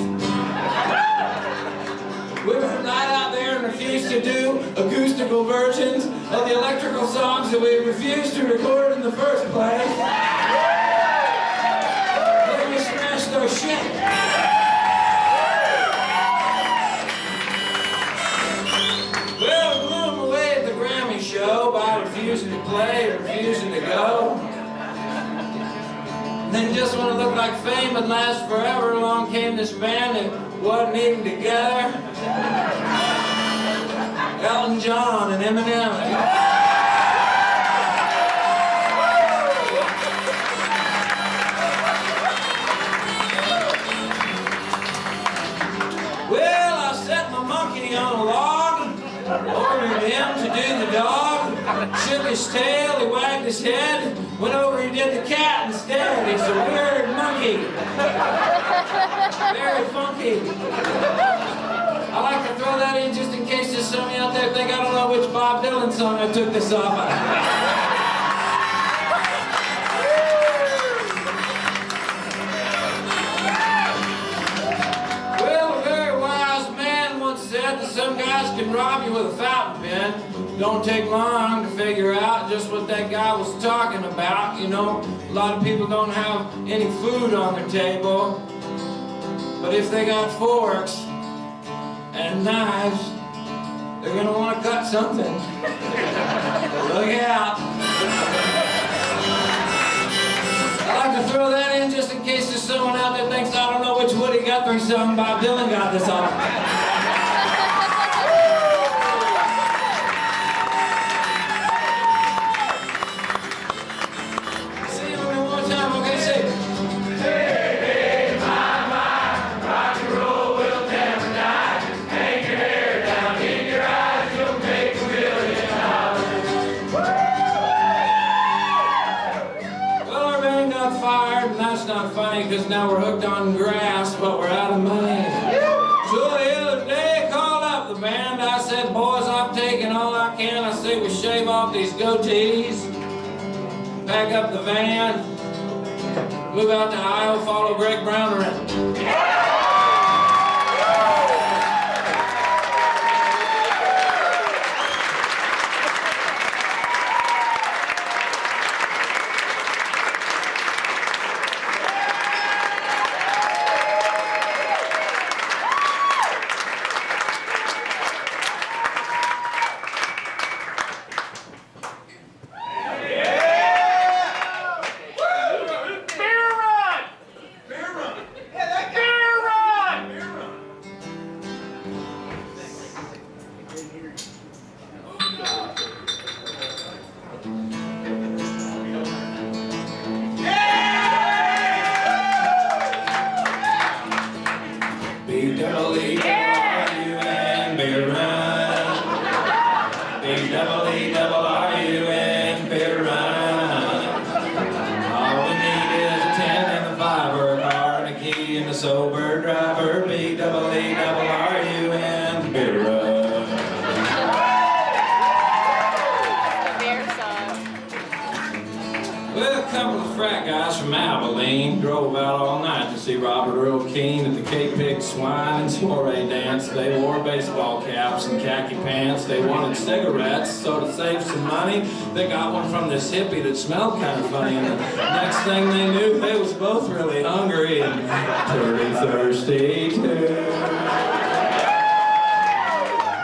We were right out there and refused to do acoustical versions of the electrical songs that we refused to record in the first place. Then we smashed our shit. Well, we blew them away at the Grammy show by refusing to play and refusing to go. And then just when it looked like fame would last forever, along came this band that wasn't even together. Elton John and Eminem. Well, I set my monkey on a log, ordered him to do the dog, shook his tail, he wagged his head, went over and did the cat instead. He's a weird monkey. Very funky. I like to throw that in just in case there's somebody out there think I don't know which Bob Dylan song I took this off of. Some guys can rob you with a fountain pen. Don't take long to figure out just what that guy was talking about. You know, a lot of people don't have any food on their table, but if they got forks and knives, they're gonna want to cut something. Look out. I like to throw that in just in case there's someone out there thinks I don't know which Woody Guthrie song Bob Dylan got this off. That's not funny because now we're hooked on grass, but we're out of money. So the other day I called up the band. I said, boys, I'm taking all I can. I say we shave off these goatees, pack up the van, move out to Iowa, follow Greg Brown around. sober driver, B-double-E-double-R-U-N, beer rug. Well, a couple of frat guys from Abilene drove out all night to see Robert Earl Keen at the K-Pig Swine and Soiree dance. They wore baseball caps and khaki pants. They wanted cigarettes, so to save some money, they got one from this hippie that smelled kind of funny. And the next thing they knew, they was both really hungry and pretty thirsty too.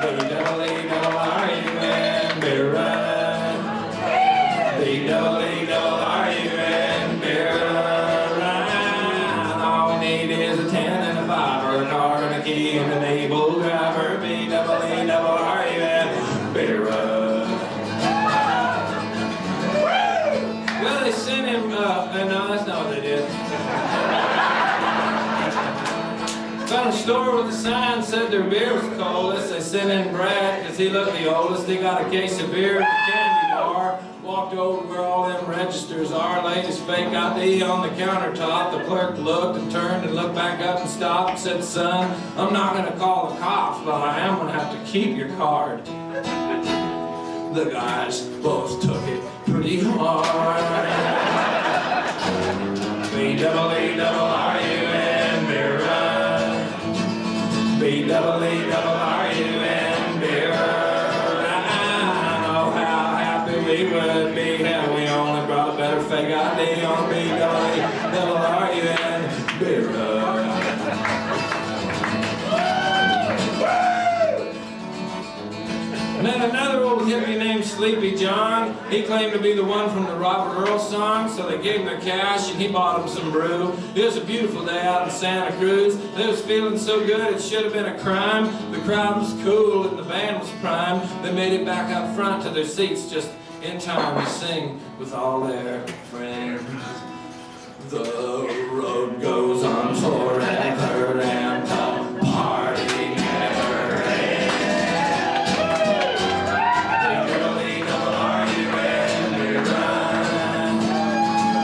B-double-E-double-R-U-N, beer run. B-double-E-double-R-U-N, beer run. All we need is a 10 and a 5 or a car and a key and an able driver. B-double-E-double-R-U-N, beer run. Well, they sent him, no, that's not what they did. Found a store with a sign said their beer was coldest. They sent in Brad because he looked the oldest. He got a case of beer at the candy bar. Walked over where all them registers are. Laid his fake ID on the countertop. The clerk looked and turned and looked back up and stopped and said, "Son, I'm not going to call the cops, but I am going to have to keep your card." The guys both took it pretty hard. B-double-E-double-R-U-N, beer run. B-double-E-double-R-U-N, beer run. Oh, how happy we would be had we only brought a better fake ID on B-double-E-double-R-U-N, beer run. Met another old hippie named Sleepy John. He claimed to be the one from the Robert Earl song, so they gave him the cash and he bought him some brew. It was a beautiful day out in Santa Cruz. They was feeling so good it should have been a crime. The crowd was cool and the band was prime. They made it back up front to their seats just in time to sing with all their friends. The road goes on forever and the party never ends. B-double-E-double-R-U-N, beer run.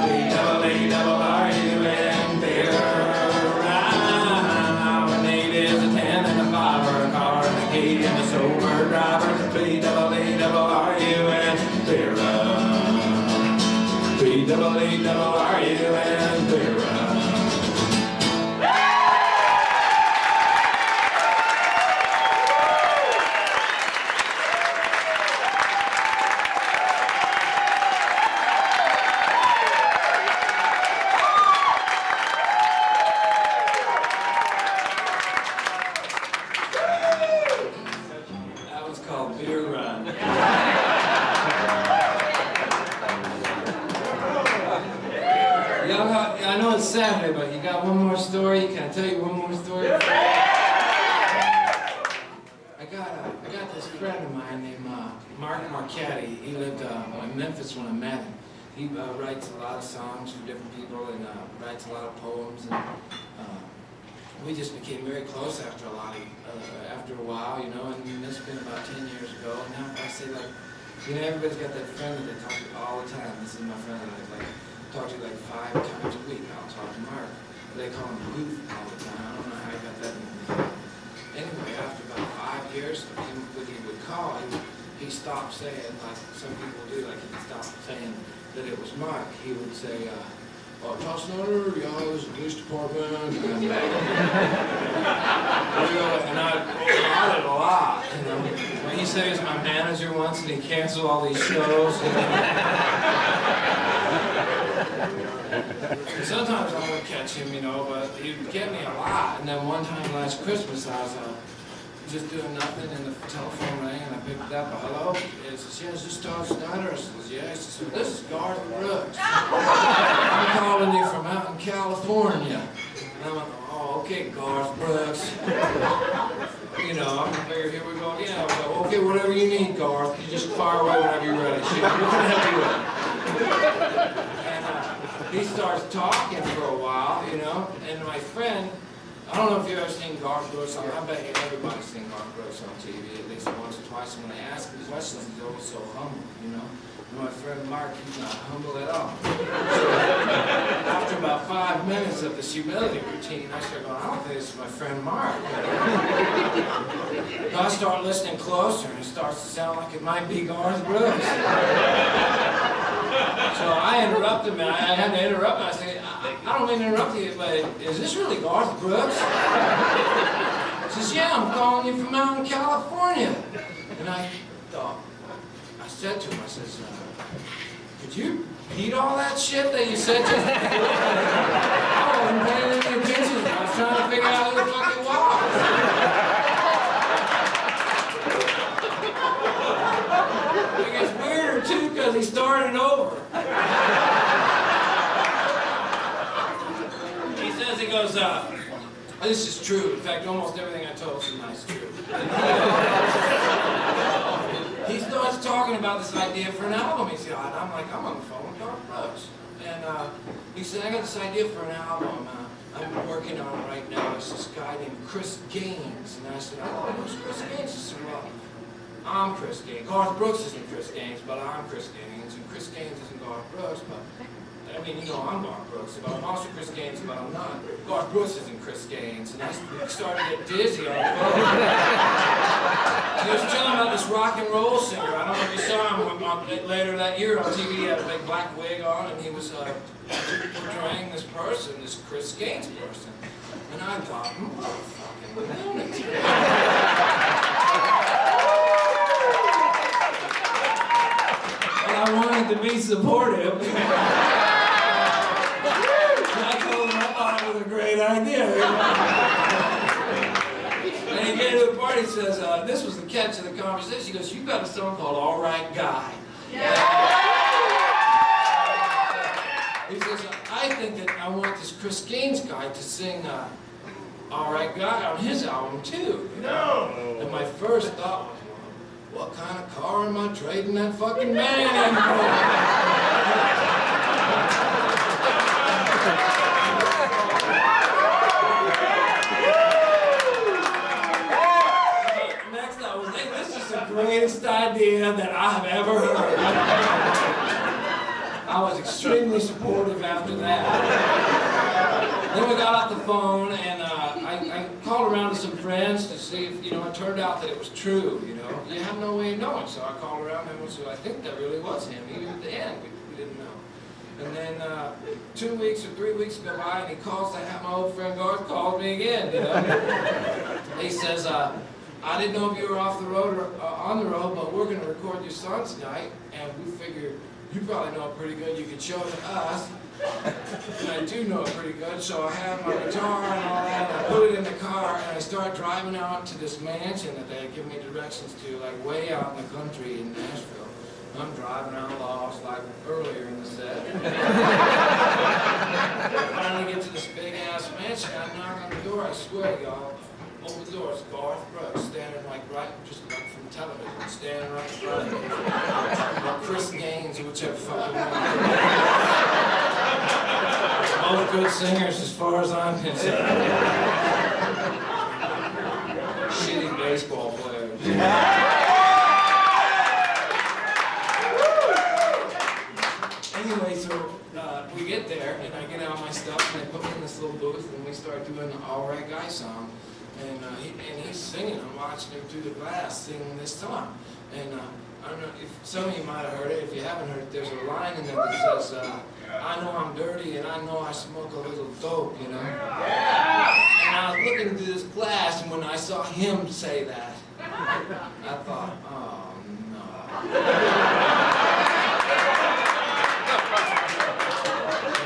B-double-E-double-R-U-N, beer run. All we need is a 10 and a 5 or a car and a key and a sober driver. B-double-E-double-R-U-N, beer run. B-double-E-double-R-U-N, beer run. That was called Beer Run. I know it's Saturday, but you got one more story? Can I tell you one more story? I got this friend of mine named Mark Marchetti. He lived in Memphis when I met him. He writes a lot of songs for different people and writes a lot of poems. And we just became very close after a while, you know. And this has been about 10 years ago. And now if I say like, you know, everybody's got that friend that they talk to all the time. This is my friend that I like. Talk to you like 5 times a week. I'll talk to Mark. They call him Goof all the time. I don't know how I got that name. Anyway, after about 5 years, when he would call, he stopped saying, like some people do, like he stopped saying that it was Mark. He would say, "Oh, Todd Snider, yeah, this is the police department." And I got it a lot, you know. When he said he was my manager once and he canceled all these shows. Sometimes I would catch him, you know, but he would get me a lot. And then one time last Christmas, I was just doing nothing, and the telephone rang, and I picked it up. "Hello?" He says, "Yeah, is this Todd Snider?" I says, "Yeah." He says, "This is Garth Brooks. I'm calling you from out in California." And I'm like, "Oh, okay, Garth Brooks." You know, I figured, here we go again. I go, "Okay, whatever you need, Garth. You just fire away whenever you're ready. Shoot, what can I help you with?" And he starts talking for a while, you know, and my friend, I don't know if you've ever seen Garth Brooks. I bet you everybody's seen Garth Brooks on TV at least once or twice. And when I ask him questions, he's always so humble, you know. And my friend Mark, he's not humble at all. So after about about 5 minutes of this humility routine. I start going, I don't think this is my friend Mark. So I start listening closer, and it starts to sound like it might be Garth Brooks. So I interrupt him, and I had to interrupt him. I say, I don't mean to interrupt you, but is this really Garth Brooks? He says, yeah, I'm calling you from out in California. And I thought, I said to him, I says, could you repeat all that shit that you said just before? I wasn't paying any attention. I was trying to figure out who the fuck it was. It gets weirder too because he started over. He goes, this is true. In fact, almost everything I told tonight is true. He starts talking about this idea for an album. He said, I'm like, I'm on the phone with Garth Brooks. And he said, I got this idea for an album. I'm working on it right now. It's this guy named Chris Gaines. And I said, oh, who's Chris Gaines? He said, well, I'm Chris Gaines. Garth Brooks isn't Chris Gaines, but I'm Chris Gaines. And Chris Gaines isn't Garth Brooks, but... I mean, you know, I'm Garth Brooks, but I'm also Chris Gaines, but I'm not. Garth Brooks isn't Chris Gaines, and I started to get dizzy on the phone. He was telling about this rock and roll singer. I don't know if you saw him later that year on TV. He had a big black wig on, and he was portraying this person, this Chris Gaines person. And I thought, fucking lunatic. And I wanted to be supportive. A great idea. And he came to the party and says, this was the catch of the conversation. He goes, you've got a song called All Right Guy. Yeah. He says, I think that I want this Chris Gaines guy to sing All Right Guy on his album too. You know? No. And my first thought was, what kind of car am I trading that fucking man in for? Greatest idea that I have ever heard. I was extremely supportive after that. Then we got off the phone, and I called around to some friends to see if, you know, it turned out that it was true, you know. You have no way of knowing, so I called around and said, I think that really was him. Even at the end, we didn't know. And then 2 weeks or 3 weeks go by, and he calls to have my old friend Garth called me again, you know. He says, I didn't know if you were off the road or on the road, but we're going to record your song tonight, and we figured you probably know it pretty good. You could show it to us, and I do know it pretty good, so I have my guitar and all that, and I put it in the car, and I start driving out to this mansion that they had given me directions to, like way out in the country in Nashville. I'm driving around lost, like earlier in the set. I finally get to this big-ass mansion, I knock on the door, I swear, y'all. Open the door, it's Garth Brooks, standing like right, just like from television, standing right in front of me. Or Chris Gaines, whichever fucking one. Both good singers as far as I'm concerned. Shitty baseball players. Anyway, so we get there, and I get out my stuff, and they put me in this little booth, and we start doing the All Right Guy song. And he's singing. I'm watching him through the glass singing this song. And I don't know if some of you might have heard it. If you haven't heard it, there's a line in there that says, I know I'm dirty and I know I smoke a little dope, you know? Yeah! And I was looking through this glass, and when I saw him say that, I thought, oh no.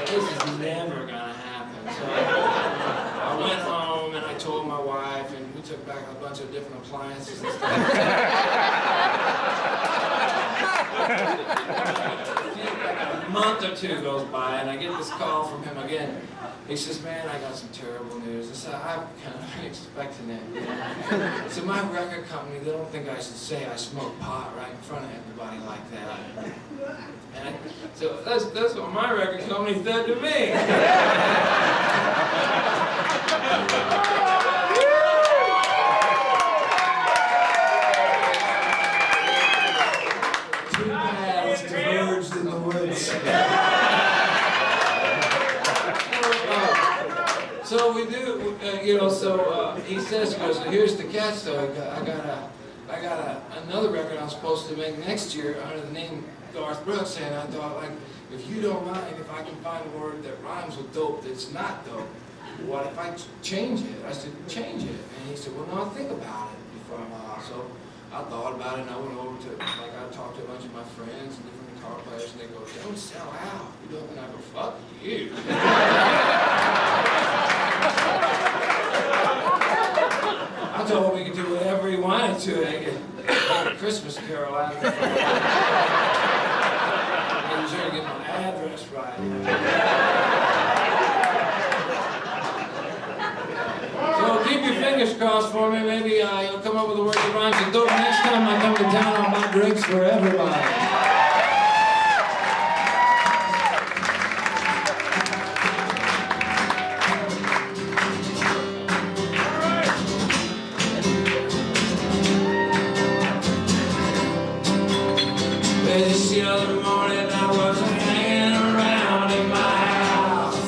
This is never gonna happen. So I went home and I told my wife, and we took back a bunch of different appliances and stuff. A month or two goes by, and I get this call from him again. He says, man, I got some terrible news. I said, I'm kind of expecting it. So my record company, they don't think I should say I smoke pot right in front of everybody like that. And so that's what my record company said to me. Two paths diverged in the woods. So we do, he says, he goes, here's the catch though, I got another record I'm supposed to make next year under the name Garth Brooks, and I thought, like, if you don't mind, if I can find a word that rhymes with dope that's not dope, what if I change it? I said, change it. And he said, well, no, think about it before I'm out. So I thought about it, and I went over to, like, I talked to a bunch of my friends and different guitar players, and they go, don't sell out. You don't, and I go, fuck you. I told him we could do whatever he wanted to. They could make a Christmas carol out of it. I was trying to get my address right. So keep your fingers crossed for me. Maybe you'll come up with a word that rhymes with dope next time I come to town. I'll buy drinks for everybody. This the other morning I was hanging around in my house.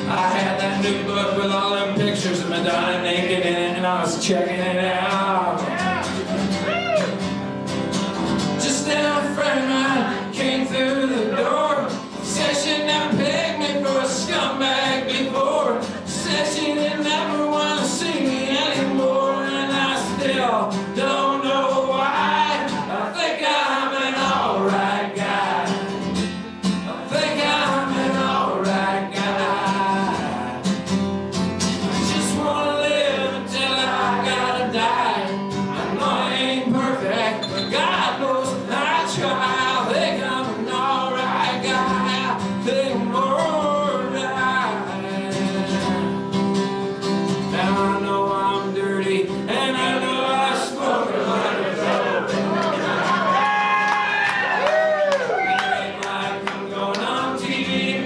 I had that new book with all them pictures of Madonna naked in it, and I was checking it out. Just then a friend of mine came through the door. Said she never pegged me for a scumbag before. Said she didn't ever want to see me anymore, and I still don't know why. I think I'm an alright guy. I think I'm an alright guy. I just wanna live until I gotta die. I know I ain't perfect, but God knows I try. I think I'm an alright guy. I think I'm alright. Now I know I'm dirty, and I know I smoke a lot of dope.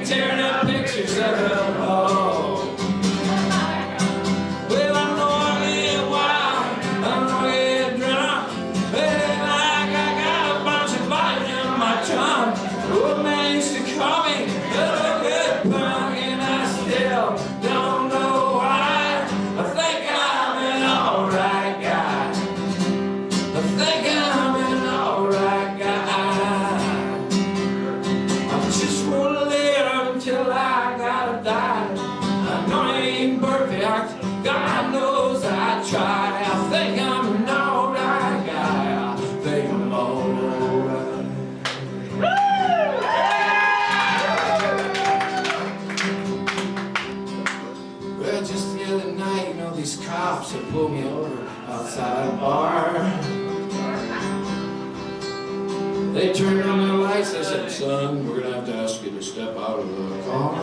Tearing up pictures of her home. Well, I know I get wild, I know I get drunk, and like I got a bunch of bodies in my trunk. Old man used to call me a good punk, and I still don't know why. I think I'm an alright guy. I think I'm an alright guy. I just wanna live till I gotta die. I know I ain't perfect, God knows I try. I think I'm an alright guy. I think I'm alright. Well, just the other night, these cops had pulled me over outside a bar. They turned on their lights. They said, son, we're gonna have to ask you to step out of the car.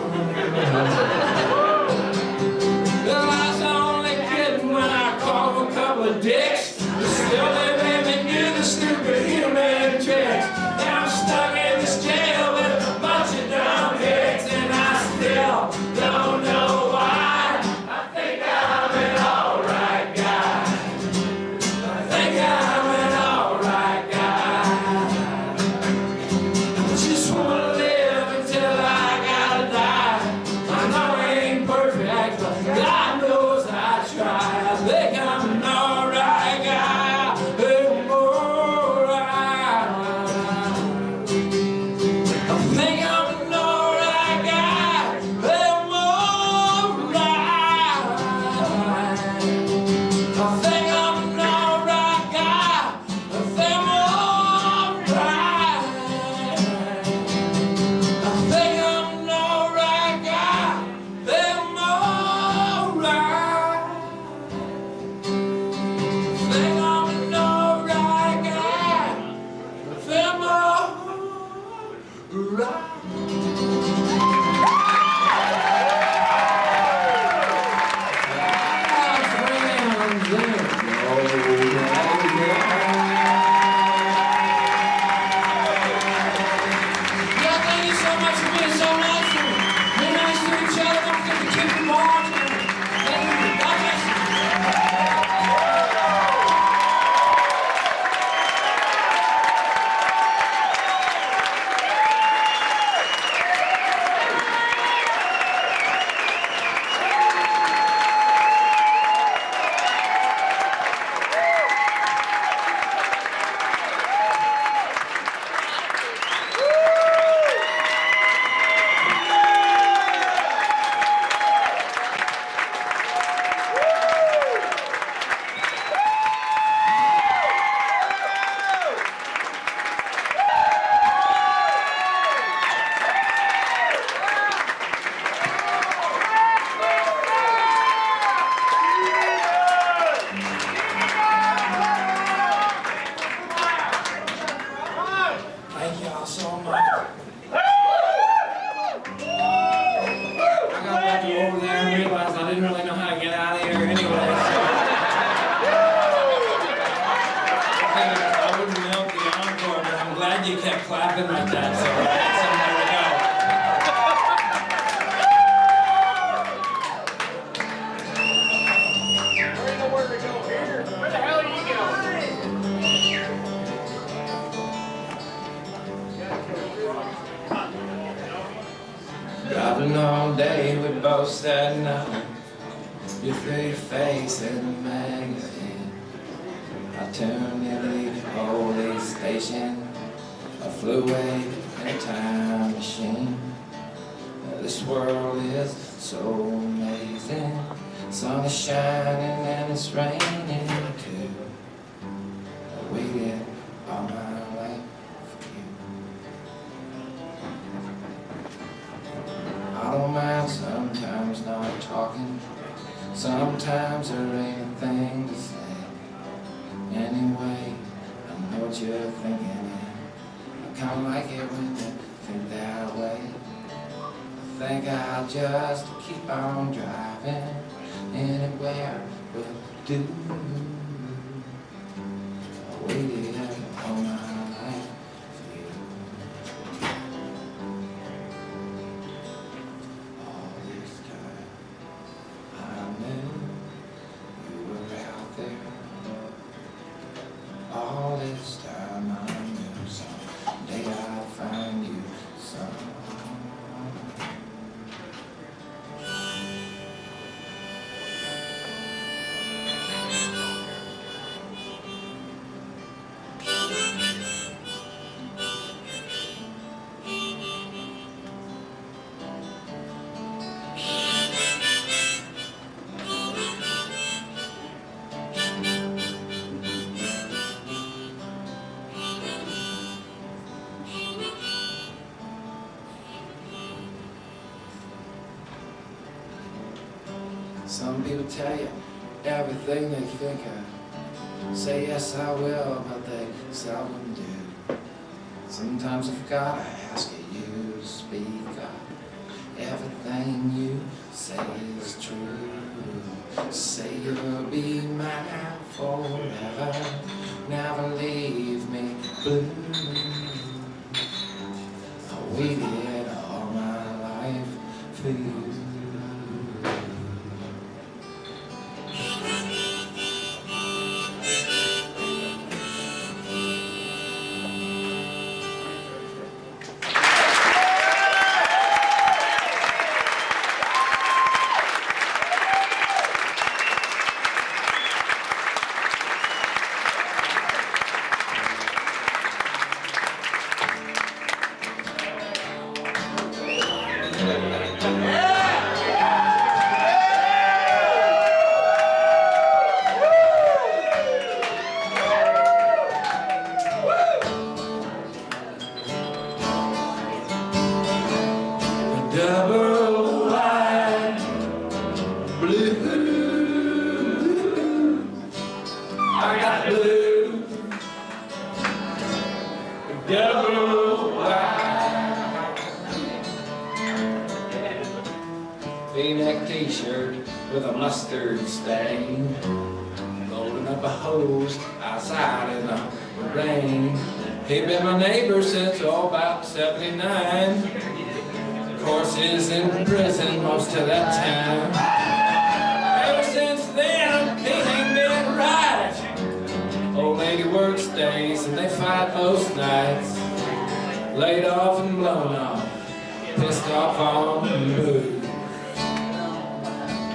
Well, I was only kidding when I called a couple of dicks. But still they made me do the stupid human tricks. Now I'm stuck in this jail with a bunch of dumb hicks, and I still don't know why. I think I'm an alright guy. I think I'm an alright guy. I just wanna live until I gotta die. I know I ain't perfect, but God knows I try. I think I'm an alright guy. I'm alright. I think I'm an alright guy. I'm alright. I think I'm an alright guy. I think I'm alright. I think I'm an alright guy. I'm alright. I think I'm an alright guy. I'm alright. Yeah, thank you so much for being so nice to me. Be nice to each other. Don't forget to keep them warm. Thank you. God bless you. y'all so much. I got back over there and realized I didn't really know how to get out of here anyway. So I figured I wouldn't milk the encore, but I'm glad you kept clapping like that, so I had somewhere to go. There ain't nowhere to go here. Where the hell are you going? Driving all day, we both said nothing. You threw your face in the magazine. I tuned in the police station. I flew away in a time machine. This world is so amazing. Sun is shining and it's raining too. I waited all my life for you. I don't mind sometimes not talking. Sometimes there ain't a thing to say. Anyway, I know what you're thinking, and I kinda like it when you think that way. I think I'll just keep on driving. Anywhere will do. I waited all my life for you. All this time I knew you were out there. All this time I knew someday I'd find you some. Some people tell you everything they think of. Say yes I will, but they seldom do. Sometimes I forgot I ask you to speak up. Everything you say is true. Say you'll be mine forever. Never leave me blue. I waited all my life for you. Double wide blue. I got blue. Double wide V-neck t-shirt with a mustard stain. Loading up a hose outside in the rain. He been my neighbor since about 79. Of course, he's in prison most of that time. Ever since then, he ain't been right. Old lady works days and they fight most nights. Laid off and blown off, pissed off on the booze.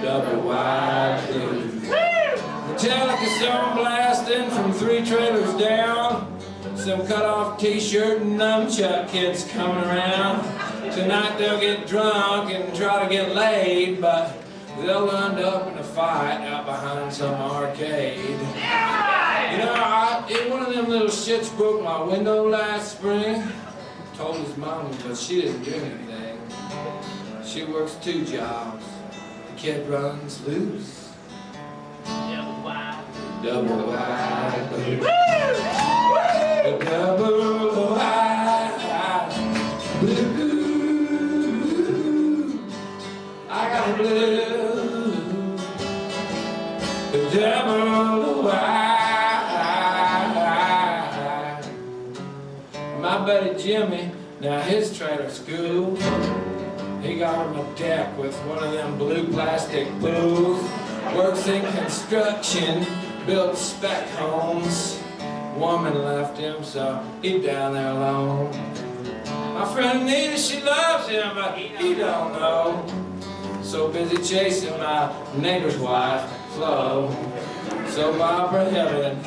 Double wide blues. Metallica song blasting from 3 trailers down. Some cut-off t-shirt and nunchuck kids coming around. Tonight they'll get drunk and try to get laid, but they'll end up in a fight out behind some arcade. You know, one of them little shits broke my window last spring. Told his mom, but she didn't do anything. She works 2 jobs. The kid runs loose. Double wide. Double wide. Double wide. blue. I got a blue, the devil wide. My buddy Jimmy, now his trailer school, he got him a deck with one of them blue plastic booths. Works in construction, built spec homes. Woman left him, so he down there alone. My friend Anita, she loves him, but he don't know. So busy chasing my neighbor's wife, Flo. So Barbara Heaven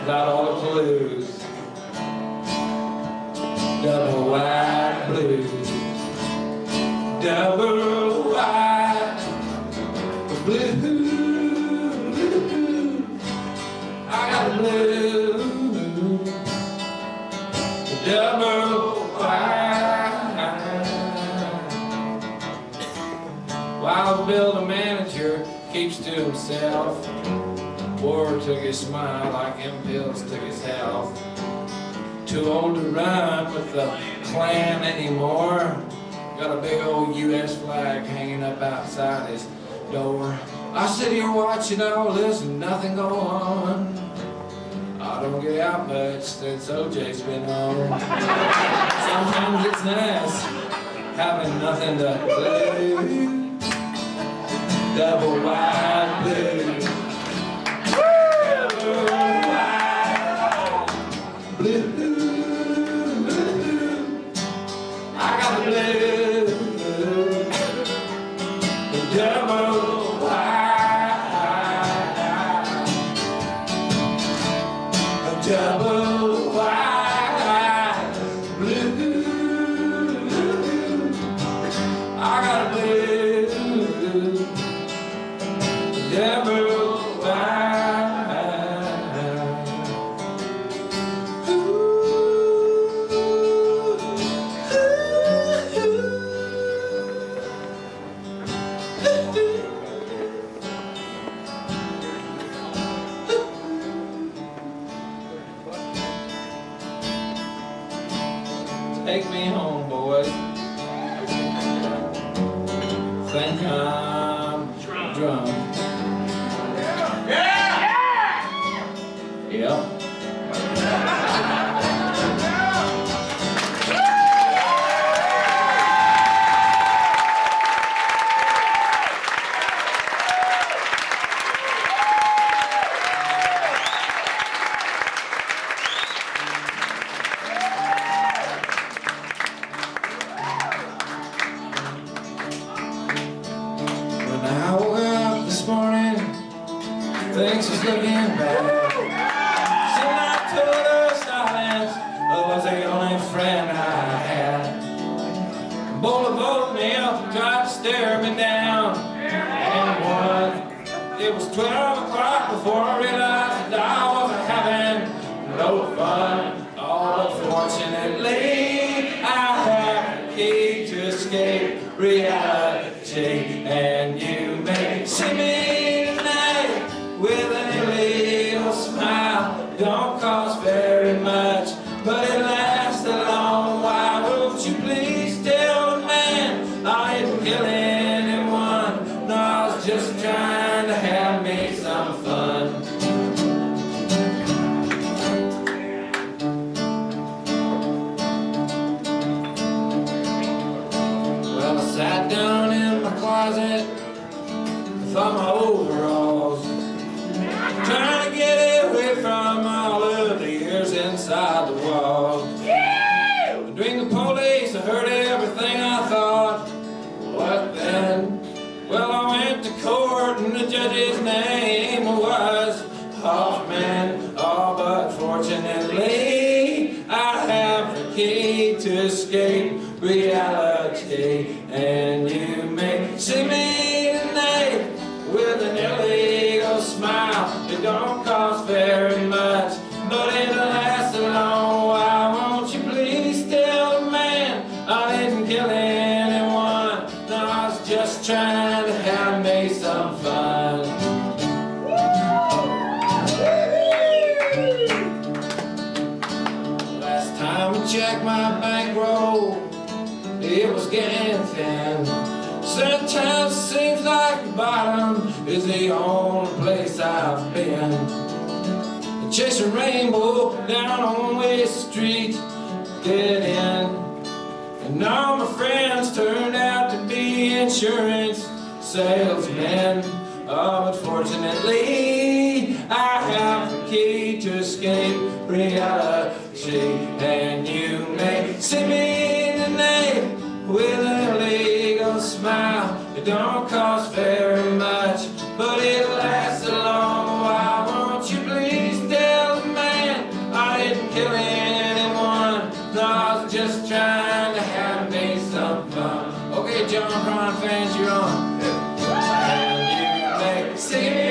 got all the clues. Double wide blues, double wide blue. I got a blue, double wide. Wild Bill, the manager, keeps to himself. War took his smile like them pills took his health. Too old to run with the Klan anymore. Got a big old U.S. flag hanging up outside his door. I sit here watching all this and nothing go on. I don't get out much since OJ's been home. Sometimes it's nice having nothing to do. Double wide blue, double wide blue. I got the blue, the double wide, the double wide blue. I got a blue, the double wide. Take me home, boys. Think I'm drunk. Yep. When I woke up this morning, things was looking bad. Soon I told her silence was the only friend I had. A bowl of oatmeal tried to stare me down. And it was 12 o'clock before I realized that I wasn't having no fun. Oh, but fortunately, I have a key to escape reality. And you may see me tonight with an illegal smile. Don't cost very much, but it lasts a long while. Won't you please tell the man I didn't kill anyone? No, I was just trying to have me some fun. Well, I sat down in my closet with all my overalls, trying to get away from all of the years inside the walls. Between the police, I heard everything I thought. What then? Well, I went to court and the judge's name was Hoffman. Oh, but fortunately, I have the key to escape reality. And you may see me tonight with an illegal smile. It don't cost very much, but it'll last a long while. Won't you please tell the man I didn't kill anyone? No, I was just trying to have me some fun. Last time I checked my bankroll, it was getting thin. Sometimes it seems like the bottom is the only place I've been. Chasing rainbow down on West Street, dead end. And all my friends turned out to be insurance salesmen. Oh, but fortunately, I have the key to escape reality. And you may see me tonight with a legal smile. It don't cost very much, but it lasts a long while. Won't you please tell the man I didn't kill anyone? No, I was just trying to have me some fun. Okay, John Prine fans, you're on. And you may see me